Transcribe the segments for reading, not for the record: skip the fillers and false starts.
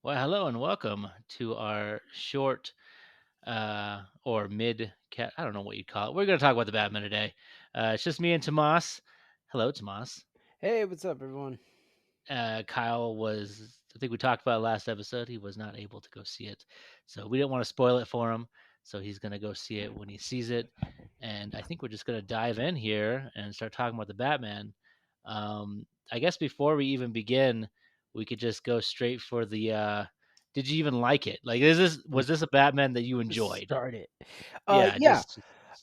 Well, hello and welcome to our short or mid cat. I don't know what you call it. We're going to talk about the Batman today. It's just me and Tomas. Hello, Tomas. Hey, what's up, everyone? Kyle was, I think we talked about it last episode. He was not able to go see it. So we didn't want to spoil it for him. So he's going to go see it when he sees it. And I think we're just going to dive in here and start talking about the Batman. I guess before we even begin, we could just go straight for the. Did you even like it? Like, was this a Batman that you Just enjoyed? start it. Yeah, Yeah, just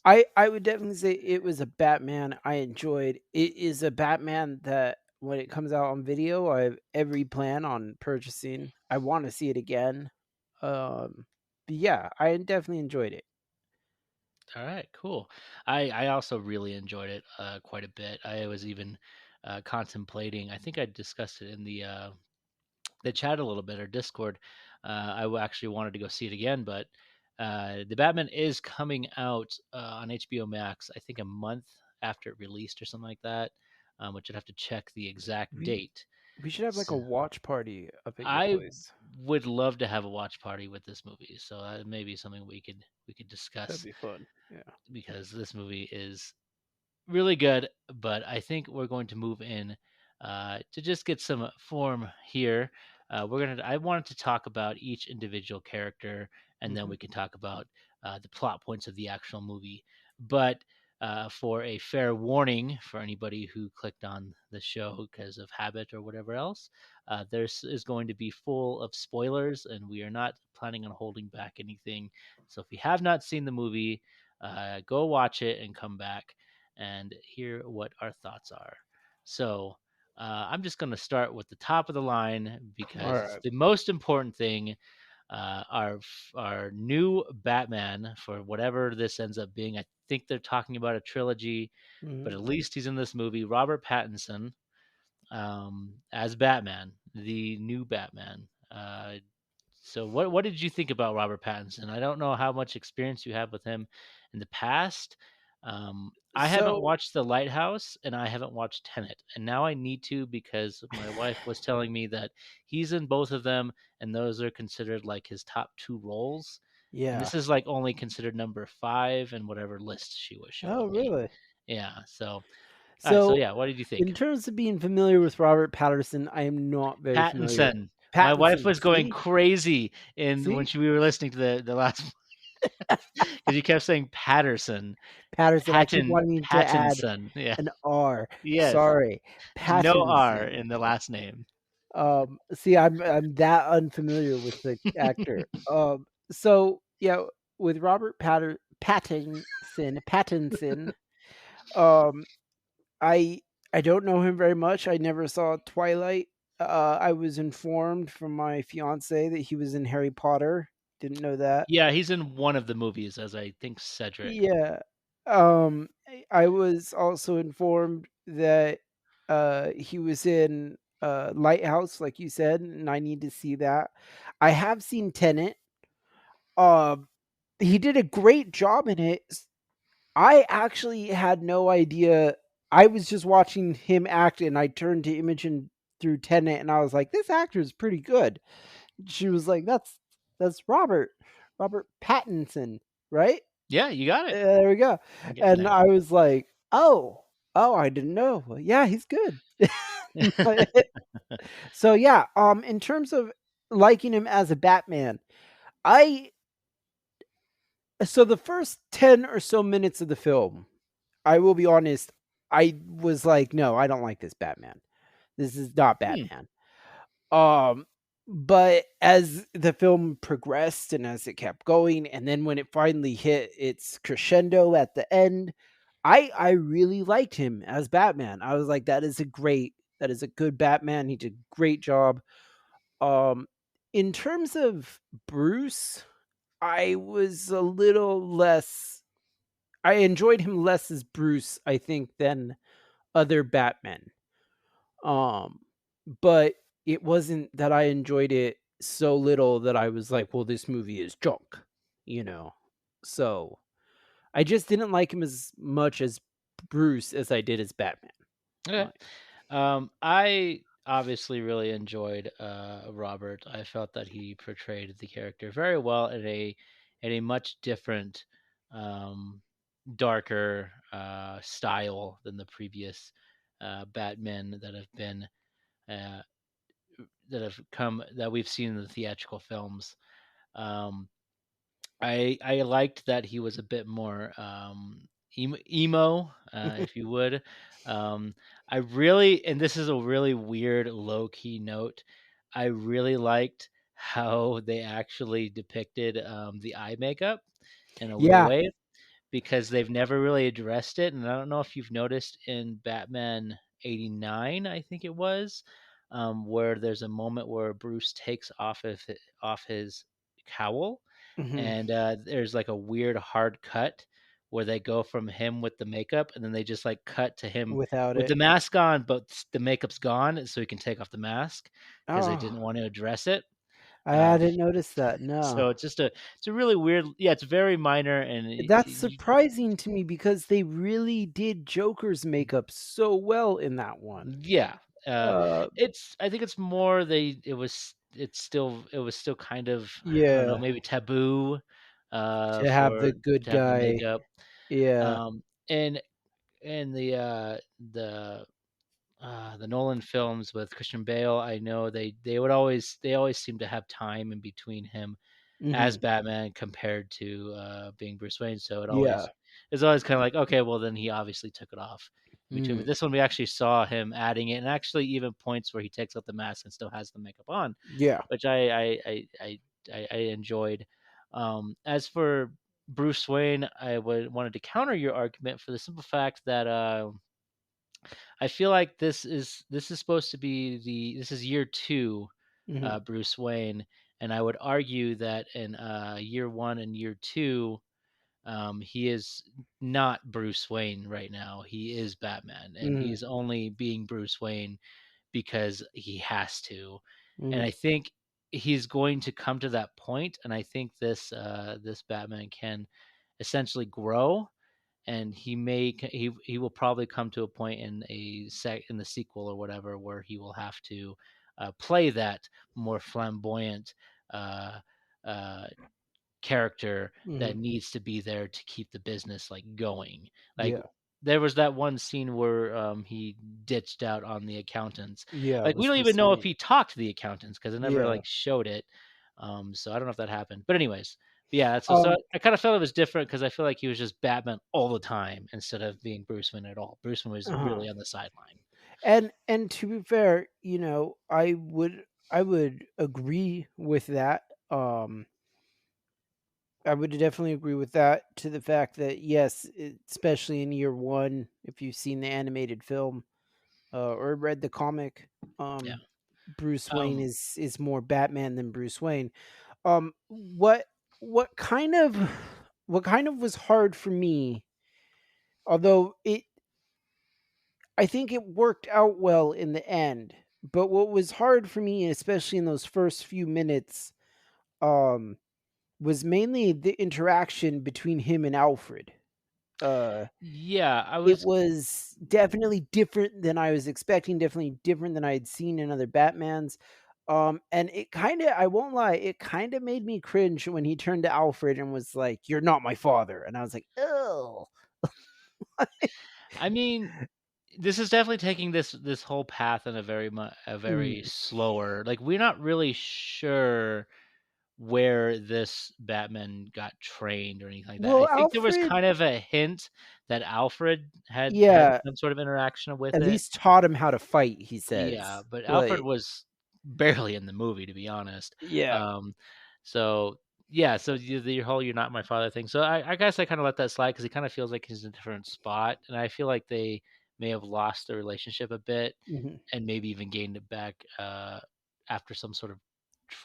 I would definitely say it was a Batman I enjoyed. It is a Batman that when it comes out on video, I have every plan on purchasing. I want to see it again. But yeah, I definitely enjoyed it. all right. Cool. I also really enjoyed it quite a bit. I was even contemplating. I think I discussed it in the chat a little bit or Discord. Actually wanted to go see it again, but the Batman is coming out on HBO Max. I think a month after it released or something like that. Which I'd have to check the exact We date. we should have like So a watch party up at your I place. would love to have a watch party with this movie. So that may be something we could That'd discuss be fun. Yeah. because this movie is really good. But I think we're going to move in to just get some form here. I wanted to talk about each individual character, and then hmm we can talk about the plot points of the actual movie. But for a fair warning for anybody who clicked on the show because of habit or whatever else, this is going to be full of spoilers, and we are not planning on holding back anything. So if you have not seen the movie, go watch it and come back and hear what our thoughts are. So I'm just going to start with the top of the line All because it's right. the most important thing. Our new Batman, for whatever this ends up being, I think they're talking about a trilogy, but hmm at least he's in this movie. Robert Pattinson as Batman, the new Batman. So what did you think about Robert Pattinson? I don't know how much experience you have with him in the past. I haven't So watched The Lighthouse and I haven't watched Tenet, and now I need to because my wife was telling me that he's in both of them, and those are considered like his top two roles. And yeah. this is like only considered number five in whatever list she was Oh, showing me. really? Yeah. So, all right. So So yeah, what did you think? in terms of being familiar with Robert Patterson, I am not very familiar. Pattinson. My wife Pattinson, was going see? crazy in when See? we were listening to the last because you kept saying Patterson, Patterson, I keep wanting to add Pattinson. Yeah, an R. yes, Sorry. there's no R Pattinson. in the last name. See, I'm that unfamiliar with the actor. So yeah, with Pattinson, um, I I don't know him very much. I never saw Twilight. I was informed from my fiance that he was in Harry Potter. Didn't know that. Yeah, he's in one of the movies as I think Cedric. Yeah. I was also informed that he was in Lighthouse, like you said, and I need to see that. I have seen Tenet. Um, he did a great job in it. I actually had no idea. I was just watching him act, and I turned to Imogen through Tenet, and I was like, "This actor is pretty good." She was like, "That's Robert Pattinson, right?" Yeah, you got it. There we go. You're getting And there. I was like, "Oh, I didn't know. Well, yeah, he's good." So yeah, in terms of liking him as a Batman, I so the first 10 or so minutes of the film, I will be honest, I was like, "No, I don't like this Batman. This is not Hmm. Batman." Um, but as the film progressed and as it kept going, and then when it finally hit its crescendo at the end, I really liked him as Batman. I was like, that is a good Batman. He did a great job. Um, in terms of Bruce, I was a little less. I enjoyed him less as Bruce, I think, than other Batmen. Um, but it wasn't that I enjoyed it so little that I was like, "Well, this movie is junk," you know? So, I just didn't like him as much as Bruce as I did as Batman. Okay. Like I obviously really enjoyed Robert. I felt that he portrayed the character very well in a much different, um, darker style than the previous Batman uh, that have come that we've seen in the theatrical films. Um, I liked that he was a bit more emo, if you would. Um, I really, and this is a really weird low key note. I really liked how they actually depicted the eye makeup in a weird Yeah. way because they've never really addressed it. And I don't know if you've noticed in Batman '89, I think it was, where there's a moment where Bruce takes off his cowl, Hmm. and there's like a weird hard cut where they go from him with the makeup, and then they just like cut to him Without with it. the mask on, but the makeup's gone, so he can take off the mask because they Oh, didn't want to address it. I Um, hadn't noticed that. No. so it's a really weird, yeah, it's very minor, and That's surprising to me because they really did Joker's makeup so well in that one. yeah, Uh, it's I think it's more it was still kind of, I don't know, yeah, maybe taboo to have for the good to have the guy. makeup. Yeah. Um, and the Nolan films with Christian Bale, I know they always seem to have time in between him as Mhm. Batman compared to being Bruce Wayne. So Yeah. it's always kind of like, okay, well then he obviously took it off in between. Mm. But this one we actually saw him adding it, and actually even points where he takes off the mask and still has the makeup on, Yeah. which I enjoyed. As for Bruce Wayne, I would wanted to counter your argument for the simple fact that I feel like this is supposed to be this is year two, Mhm. Bruce Wayne, and I would argue that in year one and year two, he is not Bruce Wayne right now. He is Batman, and Mhm. he's only being Bruce Wayne because he has to. And Mhm. I think he's going to come to that point, and I think this Batman can essentially grow, and he will probably come to a point in in the sequel or whatever where he will have to play that more flamboyant uh, uh, character that Mhm. needs to be there to keep the business like going. Like Yeah. there was that one scene where he ditched out on the accountants. Yeah, it Like we was don't so even know if sweet. he talked to the accountants because it never Yeah. like showed it. So I don't know if that happened. But anyways, yeah. So Um, I kind of felt it was different because I feel like he was just Batman all the time instead of being Bruce Wayne at all. Bruce Wayne was uh-huh. really on the sideline. And to be fair, I would agree with that. Um, I would definitely agree with that to the fact that yes, especially in year 1, if you've seen the animated film, or read the comic, Yeah. Bruce Wayne Um. is more Batman than Bruce Wayne. Um, what what kind of what kind of was hard for me, although I think it worked out well in the end, but what was hard for me, especially in those first few minutes, um, was mainly the interaction between him and Alfred. Uh, Yeah. it was definitely different than I was expecting, definitely different than I had seen in other Batmans. And it kinda I won't lie, it kinda made me cringe when he turned to Alfred and was like, "You're not my father." And I was like, "Oh." I mean, this is definitely taking this whole path in a very Mm. slower. Like we're not really sure where this Batman got trained or anything like that. I Well, think there was Alfred, kind of a hint that Alfred had yeah, some sort of interaction with at it. least taught him how to fight, he Yeah, says. but Alfred Like, was barely in the movie, to be honest. yeah. Um, so yeah, so your whole "you're not my father" thing. So I guess I kind of let that slide because he kind of feels like he's in a different spot, and I feel like they may have lost the relationship a bit, Mhm. and maybe even gained it back after some sort of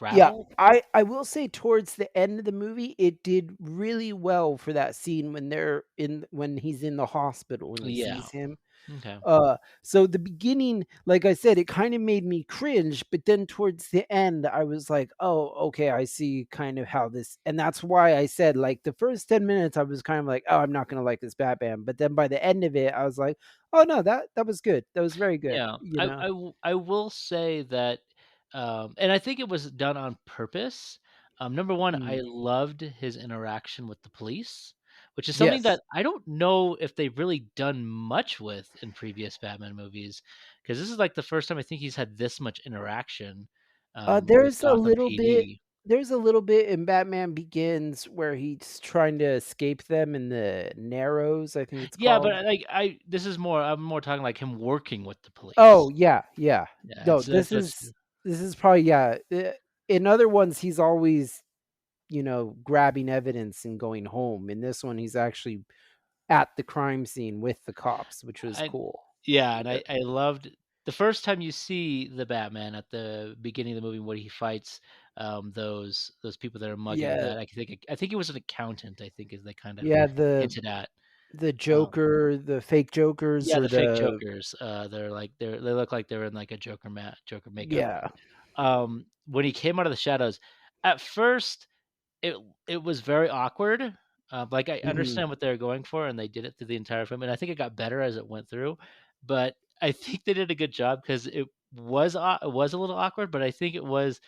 Yeah, travel. I will say towards the end of the movie, it did really well for that scene when he's in the hospital and he Yeah, sees him. Okay. So the beginning, like I said, it kind of made me cringe, but then towards the end, I was like, "Oh, okay, I see kind of how this," and that's why I said, like, the first 10 minutes, I was kind of like, "Oh, I'm not gonna like this Batman," but then by the end of it, I was like, "Oh no, that was good. That was very good." Yeah, You know? I will say that, and I think it was done on purpose. Number one, I Mm. loved his interaction with the police, which is something Yes. that I don't know if they've really done much with in previous Batman movies, because this is like the first time I think he's had this much interaction with There's a Gotham little bit PD. there's a little bit in Batman Begins where he's trying to escape them in the Narrows, I think it's Yeah, called. but like I'm more talking like him working with the Oh, police. yeah, yeah. Yeah, No, that's this is probably, yeah, in other ones, he's always, grabbing evidence and going home. In this one, he's actually at the crime scene with the cops, which was I cool. Yeah, and Yeah. I loved the first time you see the Batman at the beginning of the movie when he fights, those people that are mugging Yeah, that I think he was an accountant, I think, as they kind of yeah, hinted at. the Um, Joker, the fake Jokers yeah, or the fake the Jokers, they look like they're in, like, a Joker makeup. yeah. When he came out of the shadows, at first it it was very awkward, like, I Mhm. understand what they're going for, and they did it through the entire film, and I think it got better as it went through, but I think they did a good job because it was a little awkward, but I think it was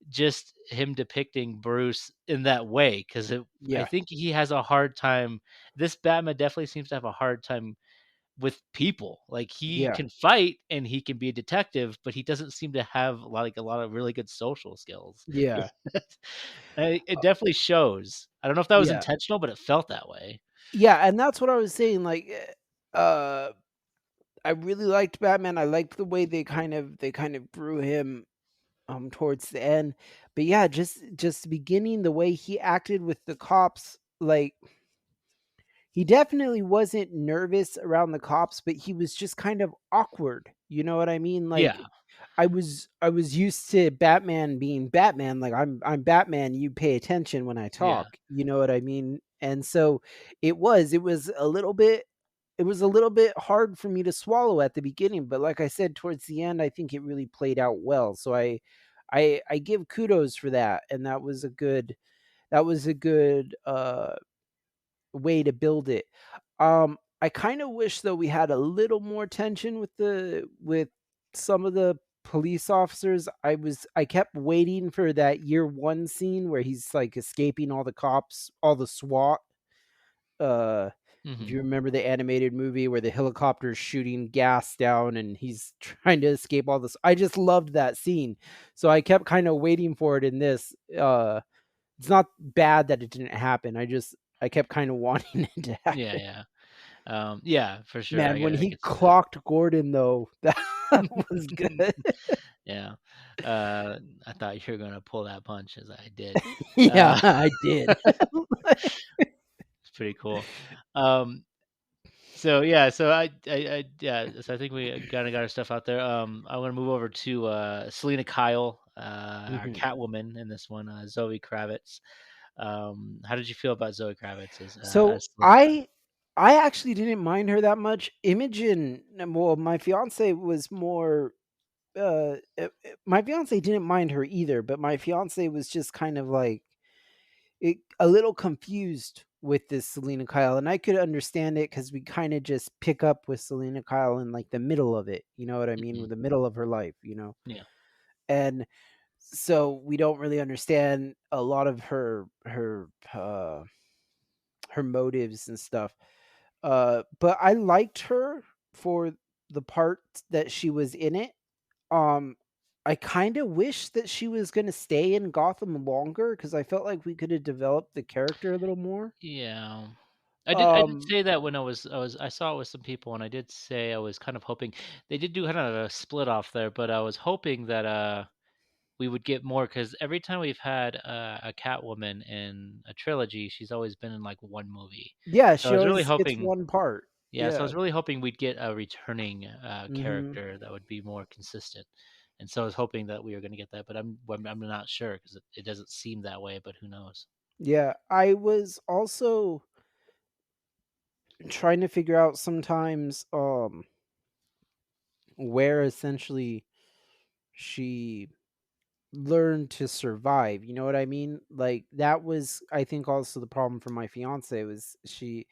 just him depicting Bruce in that way, 'cause I Yeah, think he has a hard time this Batman definitely seems to have a hard time with people, like, he yeah, can fight and he can be a detective, but he doesn't seem to have, like, a lot of really good social skills. yeah, It definitely shows. I don't know if that was yeah. intentional, but it felt that way. Yeah, and that's what I was saying, like, I really liked Batman. I liked the way they kind of grew him, towards the end. But yeah, just the beginning, the way he acted with the cops, like, he definitely wasn't nervous around the cops, but he was just kind of awkward, you know what I mean? Yeah, Like, I was used to Batman being Batman, like, I'm Batman, you pay attention when I yeah, talk, you know what I mean? And so it was a little bit hard for me to swallow at the beginning, but like I said, towards the end, I think it really played out well. So I give kudos for that, and that was a good way to build it. I kind of wish though we had a little more tension with some of the police officers. I kept waiting for that year one scene where he's like escaping all the cops, all the SWAT. Uh, if mhm. you remember the animated movie where the helicopter's shooting gas down and he's trying to escape all this, I just loved that scene. So I kept kind of waiting for it in this. It's not bad that it didn't happen. I kept kind of wanting it to Yeah, happen. yeah. Yeah, for sure, Man, when I he could see that. clocked Gordon though, that was good. Yeah. I thought you were gonna pull that punch as I did. Yeah, Uh, I did. it's pretty cool. Um, so yeah, so yeah, so I think we kinda got our stuff out there. I'm gonna move over to, Selena Kyle, our Mhm. Catwoman in this one, Zoe Kravitz. How did you feel about Zoe Kravitz So as Selena Kyle? I actually didn't mind her that much. Imogen, well, my fiance was more. My fiance didn't mind her either, but my fiance was just kind of like a little confused with this Selena Kyle, and I could understand it because we kind of just pick up with Selena Kyle in like the middle of it. You know what I mean? Mhm. With the middle of her life, you know, Yeah. and so we don't really understand a lot of her motives and stuff. But I liked her for the part that she was in it. Um, I kind of wish that she was gonna stay in Gotham longer because I felt like we could have developed the character a little more. Yeah. I did Um, say that when I saw it with some people, and I did say I was kind of hoping they did do kind of a split off there, but I was hoping that, we would get more because every time we've had, a Catwoman in a trilogy, she's always been in, like, one movie. yeah, So I she was really always gets hoping one part. yeah, so I Yeah. was really hoping we'd get a returning, Mhm. character that would be more consistent, and so I was hoping that we were gonna get that, but I'm not sure 'cause it doesn't seem that way, but who knows? Yeah, I was also trying to figure out sometimes. where essentially she learned to survive. You know what I mean? Like that was, I think, also the problem for my fiance was she.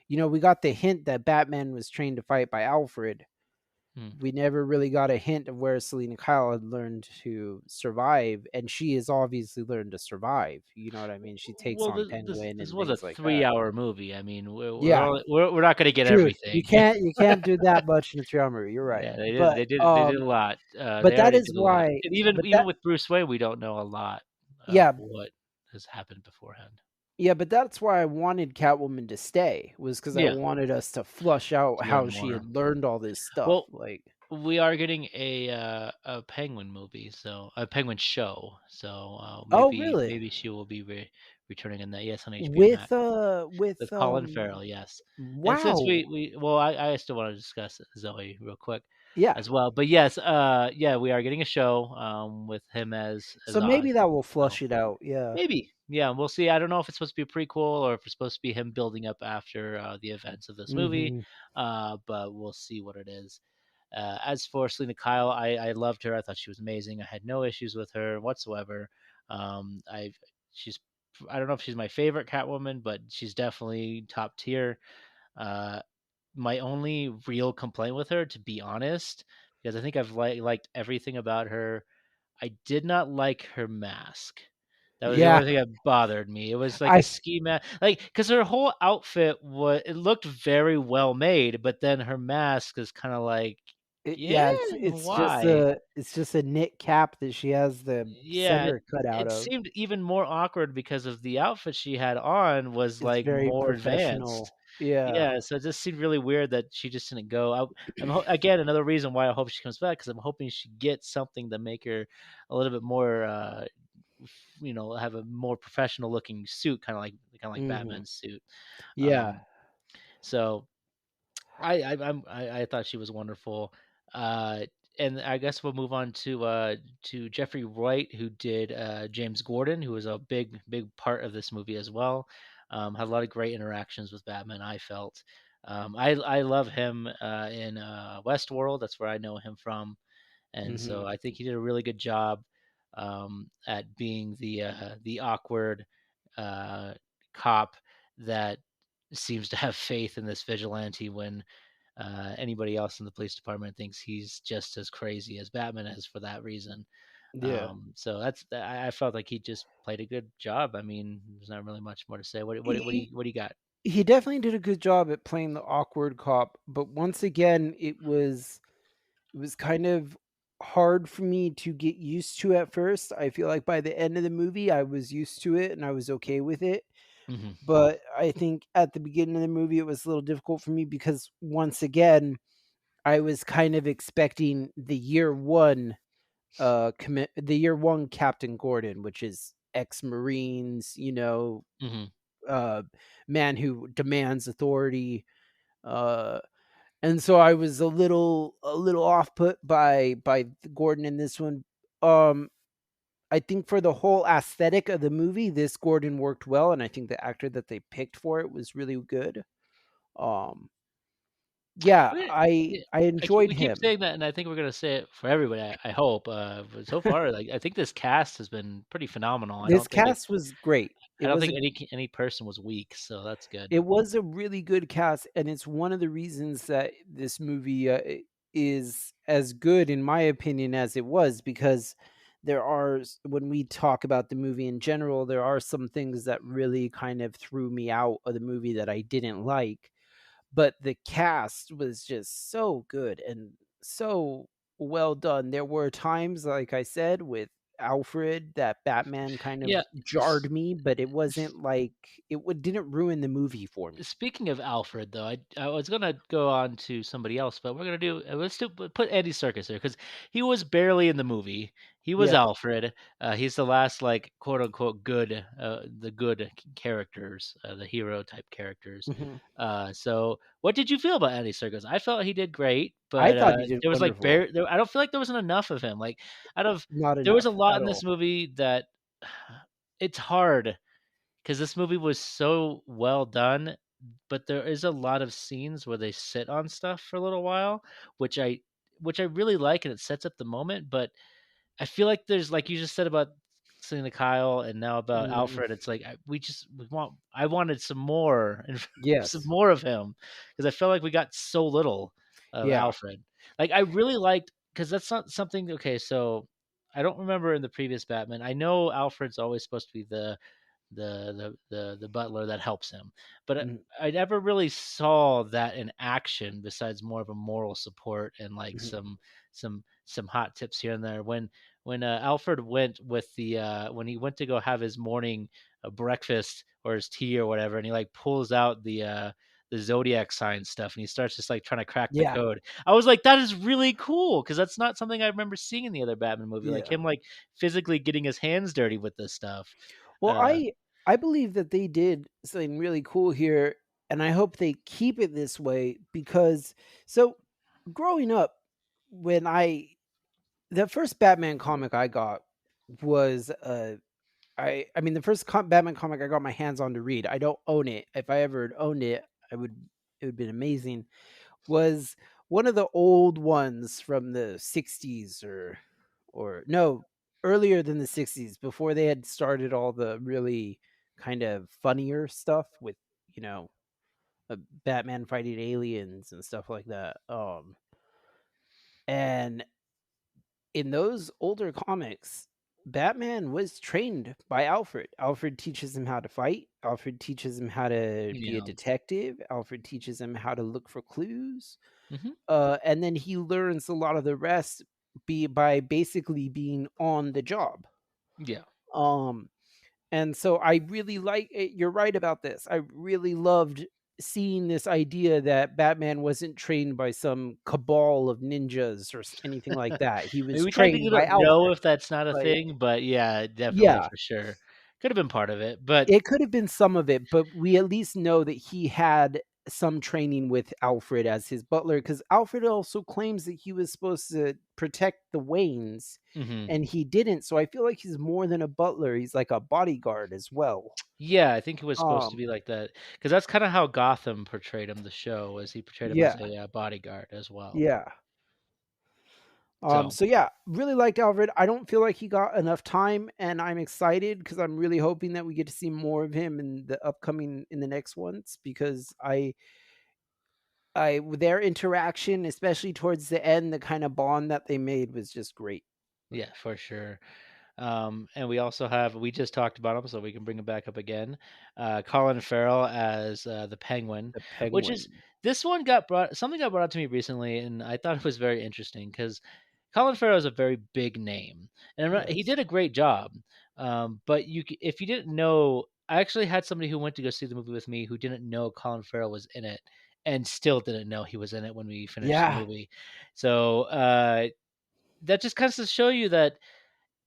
We got the hint that Batman was trained to fight by Alfred. Hmm. We never really got a hint of where Selena Kyle had learned to survive, and she has obviously learned to survive. You know what I mean? She takes Well, on this Penguin this and was a things like that. 3-hour movie. I mean, Yeah, we're not going to get truth. You everything. can't do that much in a 3-hour movie. You're right, Yeah, they did a lot. but They that already is did a lot, why. and But even that with Bruce Wayne, we don't know a lot of yeah, what has happened beforehand. yeah, but that's why I wanted Catwoman to stay, was because I Yeah, wanted us to flush out to learn how she more. had learned all this stuff. Well, Like, we are getting a Penguin movie, so a Penguin show. So oh, really? maybe she will be returning in that. Yes, on HBO Max With with Colin Farrell. Yes, and since wow, I still want to discuss Zoe real quick yeah. as well. But yes, yeah, we are getting a show with him as So maybe Oz. that will So flush it out. Yeah. maybe, yeah, we'll see. I don't know if it's supposed to be a prequel or if it's supposed to be him building up after the events of this movie, Hmm. but we'll see what it is. As for Selena Kyle, I loved her. I thought she was amazing. I had no issues with her whatsoever. I she's I don't know if she's my favorite Catwoman, but she's definitely top tier. Uh, my only real complaint with her, to be honest, because I think I've liked everything about her, I did not like her mask. That was the Yeah. only thing that bothered me. It was like a I ski mask, like because her whole outfit it looked very well made, but then her mask is kind of like, yeah, yeah, why? it's just a knit cap that she has the Yeah, center cut out it of. seemed even more awkward because of the outfit she had on was It's like very more advanced. professional. Yeah. Yeah, so it just seemed really weird that she just didn't go. Again, another reason why I hope she comes back because I'm hoping she gets something to make her a little bit more, have a more professional looking suit, kind of like Hmm. Batman's suit. Yeah. Um, so I thought she was wonderful. Uh, and I guess we'll move on to Jeffrey Wright, who did James Gordon, who was a big part of this movie as well. Had a lot of great interactions with Batman. I felt. I love him in Westworld. That's where I know him from, and Hmm. so I think he did a really good job at being the awkward uh, cop that seems to have faith in this vigilante when anybody else in the police department thinks he's just as crazy as Batman is for that reason. Yeah. So I felt like he just played a good job. I mean, there's not really much more to say. He What do you got? he definitely did a good job at playing the awkward cop, but once again, it was kind of hard for me to get used to at first. I feel like by the end of the movie, I was used to it and I was okay with it. Hmm. But I think at the beginning of the movie, it was a little difficult for me because once again, I was kind of expecting the year one Captain Gordon, which is ex-Marines, Hmm. uh, man who demands authority. Uh, and so I was a little off put by Gordon in this one. Um, I think for the whole aesthetic of the movie, this Gordon worked well, and I think the actor that they picked for it was really good. Um, yeah, I Yeah, I enjoyed we keep him. saying that, and I think we're gonna say it for everybody. I hope. But so far, like I think this cast has been pretty phenomenal. This cast was great. I don't think any person was weak, so that's good. It was a really good cast, and it's one of the reasons that this movie is as good, in my opinion, as it was, because when we talk about the movie in general, there are some things that really kind of threw me out of the movie that I didn't like, but the cast was just so good and so well done. There were times, like I said, with Alfred that Batman kind of Yeah. jarred me, but it wasn't like didn't ruin the movie for me. Speaking of Alfred, though, I was gonna go on to somebody else, but we're gonna do let's do put Andy Serkis there because he was barely in the movie. He was Yeah. Alfred. He's the last like quote unquote good, the good characters, the hero type characters. Mhm. So what did you feel about Andy Serkis? I felt he did great, I but thought he did there was like wonderful. I don't feel like there wasn't enough of him. Like out of Not there was a enough lot at in this all. movie that it's hard because this movie was so well done, but there is a lot of scenes where they sit on stuff for a little while, which which I really like, and it sets up the moment. But I feel like there's, like you just said about Selena Kyle, and now about Mm, Alfred. It's like we want. I wanted some more and some yes. more of him because I felt like we got so little of Yeah. Alfred. Like I really liked, because that's not something. Okay, so I don't remember in the previous Batman. I know Alfred's always supposed to be the butler that helps him. But Mhm, I never really saw that in action besides more of a moral support and like mhm. some hot tips here and there. When Alfred went with the when he went to go have his morning breakfast or his tea or whatever, and he like pulls out the zodiac sign stuff and he starts just like trying to crack the Yeah. code. I was like, that is really cool because that's not something I remember seeing in the other Batman movie. Like Yeah. him like physically getting his hands dirty with this stuff. Well, Uh, I believe that they did something really cool here, and I hope they keep it this way because so growing up, when I the first Batman comic I got was I mean the first Batman comic I got my hands on to read. I don't own it. If I ever had owned it, I would it would have been amazing. Was one of the old ones from the 60s or no, earlier than the 60s before they had started all the really kind of funnier stuff with, you know, Batman fighting aliens and stuff like that. And in those older comics, Batman was trained by Alfred. Alfred teaches him how to fight. Alfred teaches him how to be a yeah. detective. Alfred teaches him how to look for clues. Mhm. And then he learns a lot of the rest by basically being on the job. Yeah. Um, and so I really like it. You're right about this. I really loved seeing this idea that Batman wasn't trained by some cabal of ninjas or anything like that. He I mean, was we technically trained by don't know Alfred. if that's not a Like, thing, but yeah, definitely yeah, for sure. Could have been part of it, but it could have been some of it, but we at least know that he had some training with Alfred as his butler, because Alfred also claims that he was supposed to protect the Waynes, mhm. and he didn't. So I feel like he's more than a butler. He's like a bodyguard as well. Yeah, I think it was supposed to Um, be like that because that's kinda how Gotham portrayed him, the show, was he portrayed him as yeah, a, bodyguard as well. yeah. So, So yeah, really liked Alfred. I don't feel like he got enough time, and I'm excited because I'm really hoping that we get to see more of him in the next ones because I their interaction, especially towards the end, the kind of bond that they made was just great. yeah, for sure. And we also have, we just talked about him, so we can bring him back up again. Colin Farrell as the Penguin, The which is, Penguin. this one got brought, something got brought up to me recently, and I thought it was very interesting because Colin Farrell is a very big name, and he Yes. did a great job. But if you didn't know, I actually had somebody who went to go see the movie with me who didn't know Colin Farrell was in it, and still didn't know he was in it when we finished the Yeah. movie. So that just kind of to show you that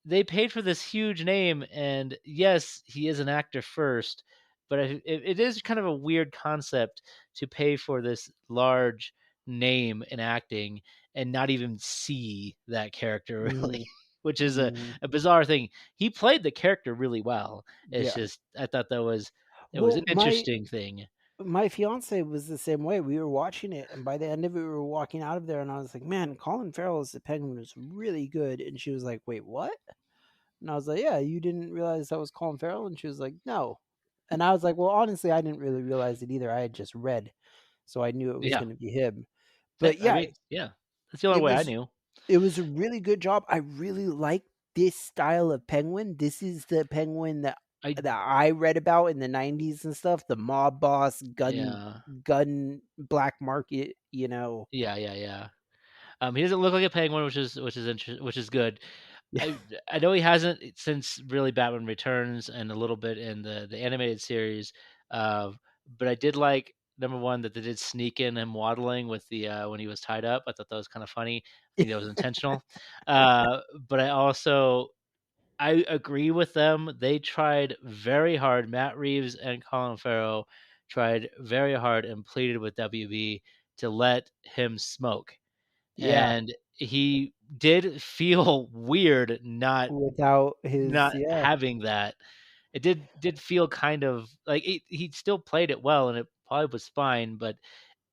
they paid for this huge name, and yes, he is an actor first, but it is kind of a weird concept to pay for this large name in acting and not even see that character really, Mhm. which is Mhm. a bizarre thing. He played the character really well. It's Yeah. just I thought that was, it was Well, an interesting thing. my fiance was the same way. We were watching it, and by the end of it, we were walking out of there, and I was like, "Man, Colin Farrell as the Penguin is really good." And she was like, "Wait, what?" And I was like, "Yeah, you didn't realize that was Colin Farrell?" And she was like, "No." And I was like, "Well, honestly, I didn't really realize it either. I had just read, so I knew it was Yeah, going to be him." But I yeah, mean, yeah, that's the only it way I was knew. it was a really good job. I really like this style of Penguin. This is the Penguin I that I read about in the 90s and stuff, the mob boss, Yeah, black market, you know. yeah. He doesn't look like a penguin, which is good. Yeah. I know he hasn't since really Batman Returns and a little bit in the animated series, uh, but I did like number one that they did sneak in him waddling with the when he was tied up. I thought that was kind of funny. I think that was intentional. But I agree with them. They tried very hard. Matt Reeves and Colin Farrell tried very hard and pleaded with WB to let him smoke, Yeah, and he did feel weird without his not yeah. having that. It did feel kind of like he still played it well, and it probably was fine, but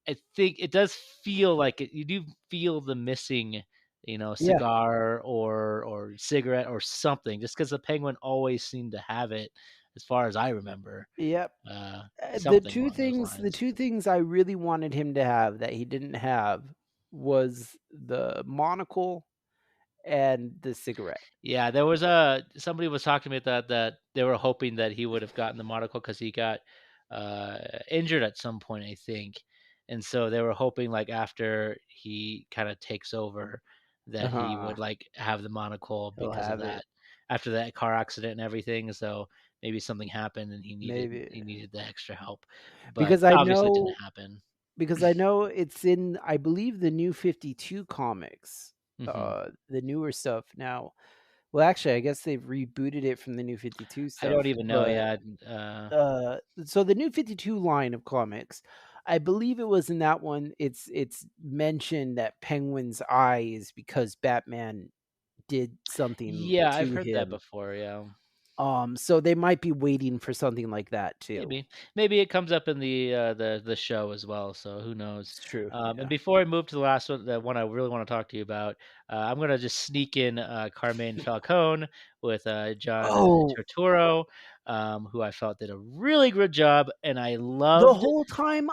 I think it does feel like it, you do feel the missing, Yeah. cigar or cigarette or something, just because the Penguin always seemed to have it, as far as I remember, Yep. uh, The something 2 along those things the lines. 2 things I really wanted him to have that he didn't have was the monocle and the cigarette. Yeah, there was somebody was talking to me that they were hoping that he would have gotten the monocle because he got injured at some point, I think, and so they were hoping like after he kind of takes over that he Uh-huh. would like have the monocle He'll because of have it. that after that car accident and everything. So maybe something happened and Maybe. he needed the extra help, but Because I obviously it didn't know happen. because I know it's in, I believe, the New 52 comics, Hmm. the newer stuff now. Well, actually, I guess they've rebooted it from the New 52 I don't stuff, even know. but, Yeah, so the New 52 line of comics, I believe it was in that one, it's mentioned that Penguin's eye is because Batman did something yeah, I've to heard that him. before. Yeah. So they might be waiting for something like that too. Maybe it comes up in the show as well, so who knows? It's true, And yeah. before I move to the last one, the one I really want to talk to you about, I'm gonna just sneak in Carmen Falcone with John Oh, Turturro, who I felt did a really good job, and I the loved. whole time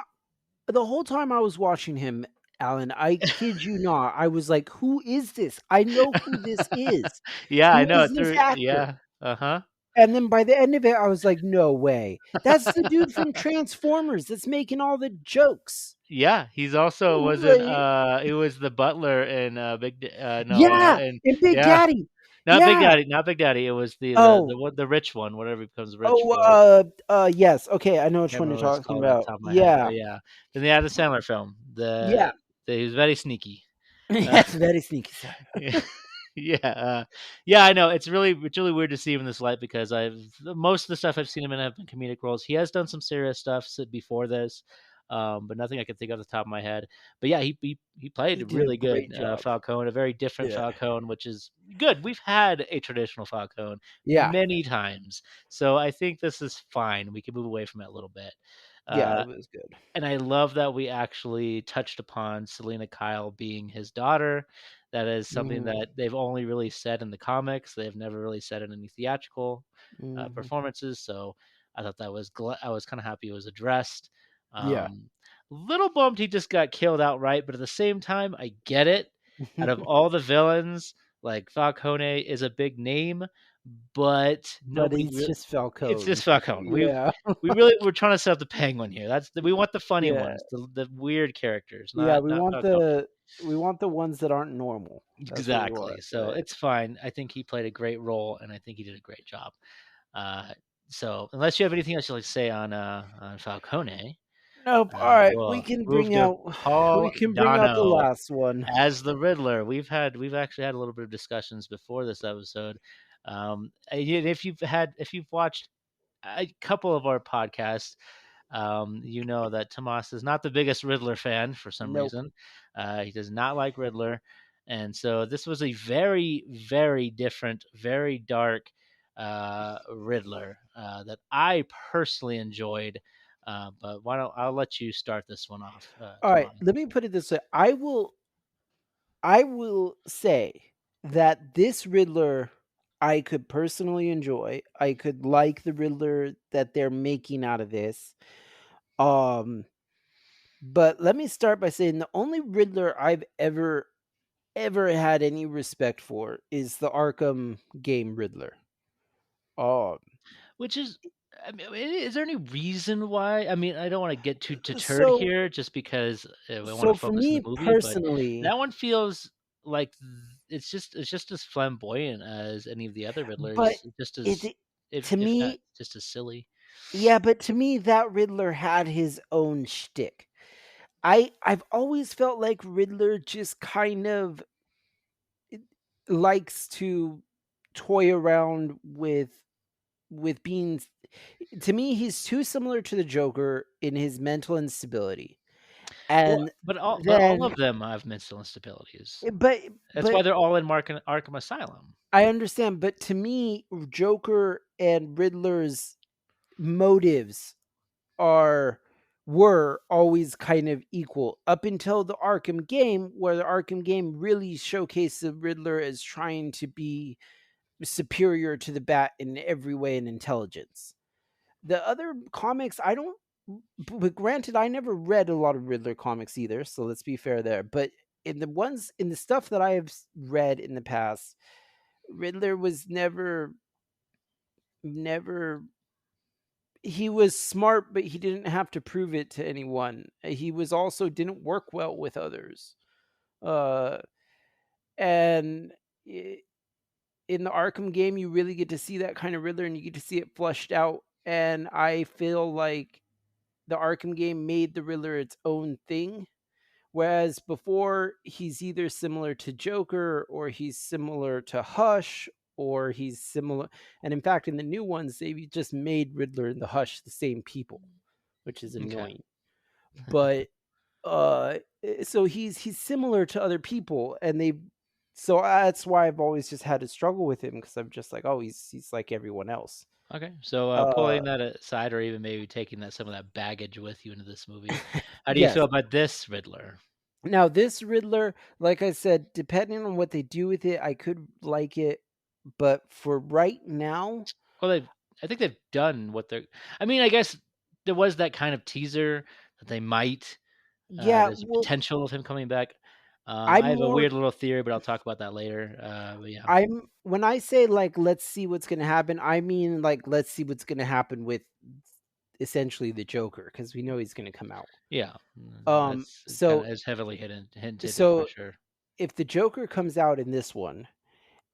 the whole time I was watching him, Alan, I kid you not, I was like, "Who is this? I know who this is. Yeah, I Who know is this through. actor?" Yeah, uh huh. And then by the end of it, I was like, "No way. That's the dude from Transformers that's making all the jokes." Yeah, he's also was in. Like, It was the butler in no, yeah, and and Big yeah. Daddy. Not Big Yeah. Daddy, not Big Daddy, it was the Oh, one the rich one, whatever he becomes rich oh, for. yes, okay, I know which Can't one you're remember what it's talking called off about. the top of my head, Yeah, but yeah. Then the Adam Sandler film, yeah. he was very sneaky. Uh, Yes, very sneaky, sir. yeah, yeah, yeah, I know, it's really weird to see him in this light because most of the stuff I've seen him in have been comedic roles. He has done some serious stuff before this, but nothing I can think of off the top of my head. But yeah, he played He did a really good, great job. Falcone, a very different Yeah. Falcone, which is good. We've had a traditional Falcone Yeah. many times, so I think this is fine. We can move away from it a little bit. Yeah, Uh, it was good. and I love that we actually touched upon Selena Kyle being his daughter. That is something Mhm, that they've only really said in the comics. They've never really said in any theatrical mhm. performances. So I thought that was I was kind of happy it was addressed. Yeah. Um, little bummed he just got killed outright, but at the same time, I get it. Out of all the villains, like Falcone is a big name, but But nobody he's really. just It's Falcone. just Falcone. Yeah. We're trying to set up the Penguin here. We want the funny Yeah. ones, the weird characters, Yeah, not Falcone. we want the ones that aren't normal. That's what we Exactly. want, So but it's fine. I think he played a great role, and I think he did a great job. Uh, so unless you have anything else you'd like to say on Falcone, nope, alright, we'll move to we Paul can bring out the Dano last one. as the Riddler. We've actually had a little bit of discussions before this episode. And if you've watched a couple of our podcasts, you know that Tomas is not the biggest Riddler fan for some Nope. reason. He does not like Riddler. And so this was a very, very different, very dark Riddler that I personally enjoyed. But why don't I'll let you start this one off, Alright, Tomas. let me put it this way, I will say that this Riddler I could personally enjoy. I could like the Riddler that they're making out of this. Um, but let me start by saying the only Riddler I've ever had any respect for is the Arkham game Riddler. Um, Which is, I mean, is there any reason why? I mean, I don't want to get too deterred so here, just because we want to so for focus on the me movie. But personally, that one feels like it's just as flamboyant as any of the other but Riddlers. Just as it to if not me, just as silly. yeah, but to me that Riddler had his own shtick. I've always felt like Riddler just kind of likes to toy around with being, to me he's too similar to the Joker in his mental instability. Well, And but all then of them have mental instabilities. but That's why but they're all in Arkham Asylum. I understand, but to me Joker and Riddler's motives are were always kind of equal up until the Arkham game, where the Arkham game really showcased the Riddler as trying to be superior to the Bat in every way in intelligence. The other comics, I don't. But granted, I never read a lot of Riddler comics either, so let's be fair there. But in the stuff that I have read in the past, Riddler was never. He was smart, but he didn't have to prove it to anyone. He was also didn't work well with others. Uh, and in the Arkham game, you really get to see that kind of Riddler, and you get to see it flushed out. And I feel like the Arkham game made the Riddler its own thing. Whereas before, he's either similar to Joker or he's similar to Hush or he's similar. And in fact, in the new ones, they just made Riddler and the Hush the same people, which is Okay. annoying. But uh so he's similar to other people, and they so that's why I've always just had to struggle with him, because I'm just like, oh, he's like everyone else. Okay. So Uh pulling that aside, or even maybe taking that some of that baggage with you into this movie, how do you yes. feel about this Riddler? Now, this Riddler, like I said, depending on what they do with it, I could like it, but for right now, Well, I think they've done what they're. I mean, I guess there was that kind of teaser that they might. yeah, There's a well, potential of him coming back. I I'm have a more weird little theory, but I'll talk about that later. But yeah, I'm when I say like let's see what's going to happen, I mean like let's see what's going to happen with essentially the Joker, because we know he's going to come out. yeah, Um that's kind so of is heavily hinted for so sure. if the Joker comes out in this one,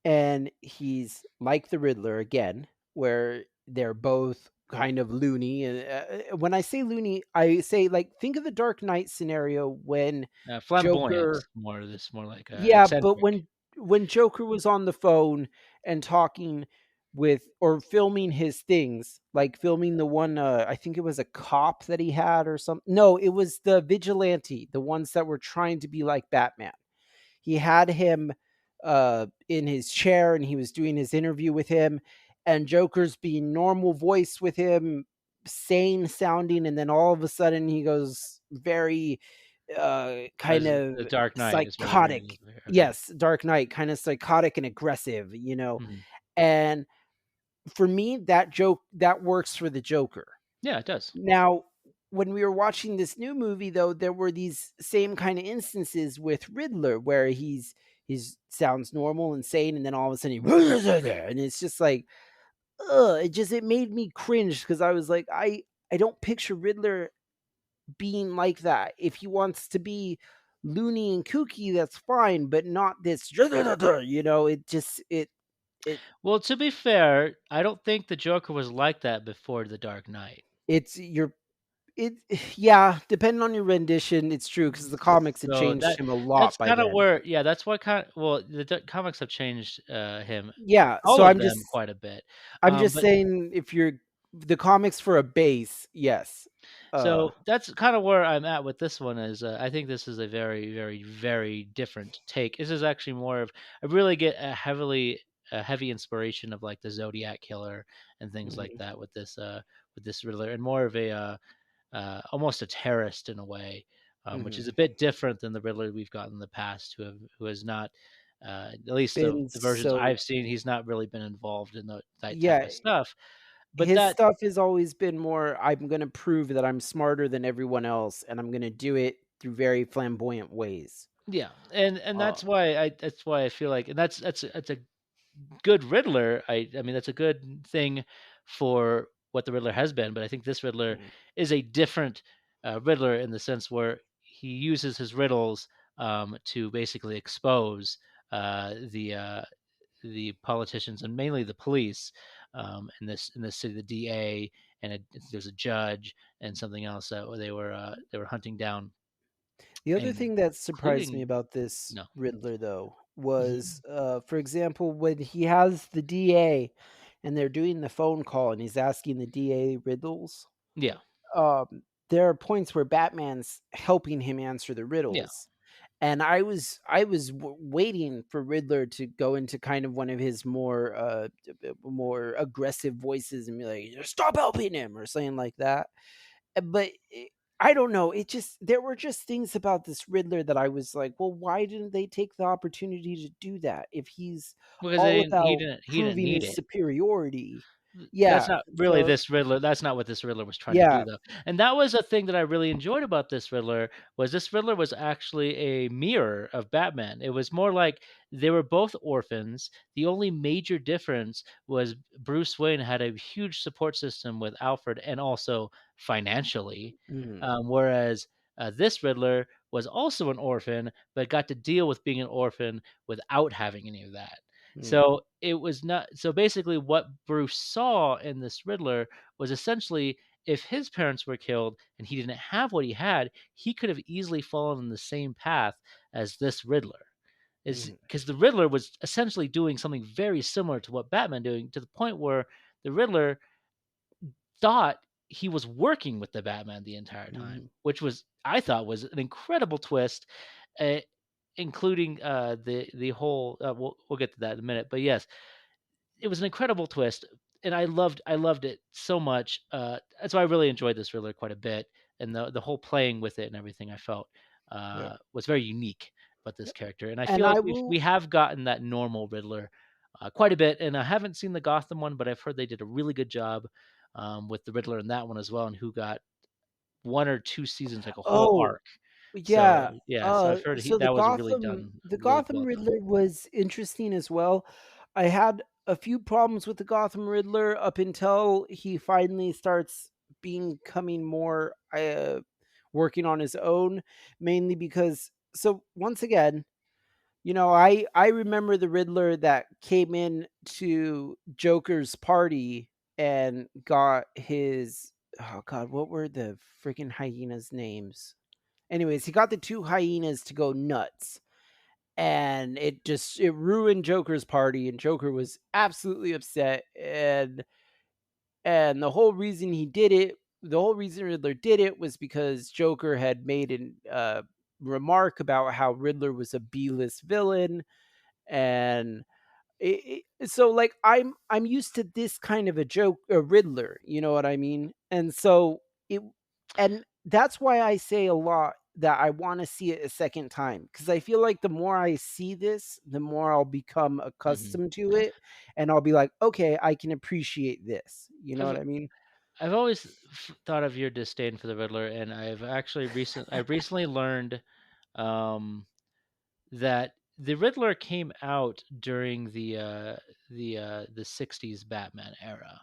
and he's like the Riddler again, where they're both kind of loony. And when I say loony, I say like think of the Dark Knight scenario when Flamboyant, Joker, more like yeah, but eccentric. when Joker was on the phone and talking with or filming his things, like filming the one, I think it was a cop that he had or something. No, it was the vigilante, the ones that were trying to be like Batman. He had him in his chair, and he was doing his interview with him, and Joker's being normal voice with him, sane sounding, and then all of a sudden he goes very kind As of the Dark Knight is what you're. psychotic. Okay. Yes, Dark Knight, kind of psychotic and aggressive, Mhm. and for me that works for the Joker. Yeah, it does. Now, when we were watching this new movie, though, there were these same kind of instances with Riddler where he's sounds normal and sane, and then all of a sudden and it's just like, ugh, it made me cringe, because I was like, I don't picture Riddler being like that. If he wants to be loony and kooky, that's fine, but not this. It just it Well, to be fair, I don't think the Joker was like that before the Dark Knight. it's your it yeah, depending on your rendition, it's true, because the comics had So changed him a that's lot by kind of then. where, yeah, that's what kind. Well, comics have changed him, Yeah, so all of them, quite a bit. I'm just But saying, if you're the comics for a base, yes. Uh, so that's kind of where I'm at with this one. Is I think this is a very, very, very different take. This is actually more of, I really get a heavy inspiration of like the Zodiac killer and things like mhm, that with this Riddler, and more of a almost a terrorist in a way, which is a mhm. bit different than the Riddler we've got in the past, who has not, at least Been the versions so I've seen, he's not really been involved in that type yeah, of stuff. But his that, stuff has always been more, "I'm gonna prove that I'm smarter than everyone else, and I'm gonna do it through very flamboyant ways." yeah, and Uh, that's why I feel like, and that's a good Riddler. I mean, that's a good thing for what the Riddler has been, but I think this Riddler mhm. is a different Riddler in the sense where he uses his riddles to basically expose the politicians and mainly the police in this city, the DA, and there's a judge and something else that they were hunting down, The other and thing that surprised me including about this no. Riddler, though, Mhm. was, for example, when he has the DA and they're doing the phone call and he's asking the DA riddles, Yeah, there are points where Batman's helping him answer the yeah. riddles. And I was waiting for Riddler to go into kind of one of his more aggressive voices and be like, "Stop helping him," or something like that. But I don't know. It just there were just things about this Riddler that I was like, well, why didn't they take the opportunity to do that if he's Because all he about didn't proving need his it. superiority? That's Yeah. not really So this Riddler. That's not what this Riddler was trying to do, yeah. though. And that was a thing that I really enjoyed about this Riddler was actually a mirror of Batman. It was more like they were both orphans. The only major difference was Bruce Wayne had a huge support system with Alfred and also financially, Mm, whereas this Riddler was also an orphan, but got to deal with being an orphan without having any of that. mm, So it was not so basically what Bruce saw in this Riddler was essentially if his parents were killed and he didn't have what he had, he could have easily fallen in the same path as this Riddler. Is mm, because the Riddler was essentially doing something very similar to what Batman doing to the point where the Riddler thought he was working with the Batman the entire time, mm. which was I thought was an incredible twist, uh, including the whole. We'll get to that in a minute, but yes, it was an incredible twist, and I loved it so much. That's why I really enjoyed this Riddler quite a bit, and the whole playing with it and everything I felt Yeah. was very unique about this character. And I And feel like I we will have gotten that normal Riddler quite a bit. And I haven't seen the Gotham one, but I've heard they did a really good job with the Riddler in that one as well, and who got 1 or 2 seasons, like a whole oh, arc. So yeah. yeah, so I've heard So that was really done, the really Gotham well done. Riddler was interesting as well. I had a few problems with the Gotham Riddler up until he finally starts becoming more working on his own, mainly because so once again, I remember the Riddler that came in to Joker's party and got his oh god, what were the freaking hyenas names? Anyways, he got the two hyenas to go nuts, and it ruined Joker's party, and Joker was absolutely upset. And the whole reason Riddler did it was because Joker had made an remark about how Riddler was a B-list villain, and so like I'm used to this kind of a Riddler, you know what I mean? And so it and that's why I say a lot that I want to see it a second time, because I feel like the more I see this, the more I'll become Hmm. accustomed to it, and I'll be like, okay, I can appreciate this. You know I've what I mean? I've always thought of your disdain for the Riddler, and I've recently learned um, that the Riddler came out during the '60s Batman era.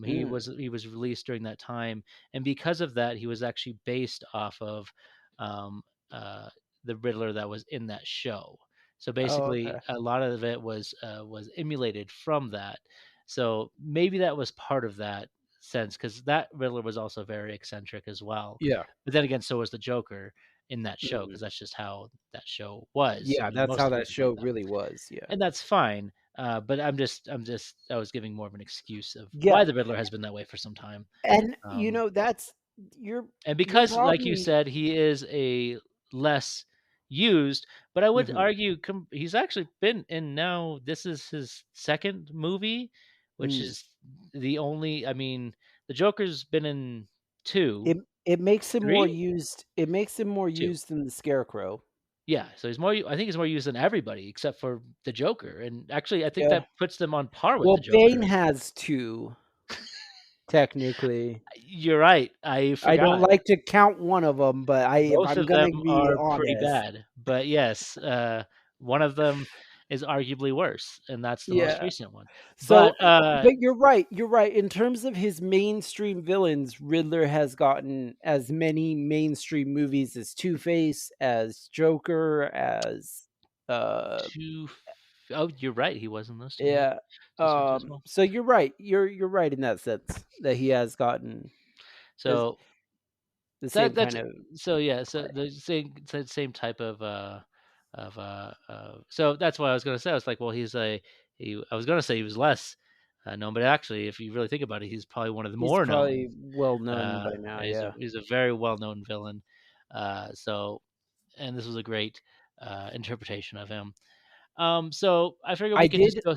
Mm. He was released during that time, and because of that, he was actually based off of um, uh, the Riddler that was in that show. So Oh, basically, okay. a lot of it was emulated from that. So maybe that was part of that sense because that Riddler was also very eccentric as well. Yeah. But then again, so was the Joker in that show Mhm. because that's just how that show was. I Yeah, mean, that's most how of the that Riddlers like show that, really was. Yeah. and that's fine. But I was giving more of an excuse of Yeah. why the Riddler has been that way for some time. And Um, that's your and your because, like you problem. said, he is a less used, but I would Mhm. argue he's actually been in now. This is his second movie, which Mm. is the only. I mean, the Joker's been in two, It it makes him more three, used it makes him more two. used than the Scarecrow. Yeah, so he's more I think he's more used than everybody except for the Joker, and actually, I think Yeah. that puts them on par with the Well, Bane Joker. has 2, technically. You're right, I I don't forgot. like to count one of them, but if Both I'm of them gonna be are pretty honest. bad, but yes, one of them is arguably worse, and that's the most Yeah. recent one. So, But, but you're right. In terms of his mainstream villains, Riddler has gotten as many mainstream movies as Two-Face, as Joker, as, uh two oh, you're right, he was in those 2, yeah. yeah. Those are 2 as well. So you're right. You're right in that sense that he has gotten as So the same that's kind of so yeah, so play. the same type so that's what I was gonna say. I was like, well, I was gonna say he was less known, but actually, if you really think about it, he's probably one of the He's more known. probably well known by now, yeah. He's a very well known villain. So and this was a great interpretation of him. So I figure we I could just did go.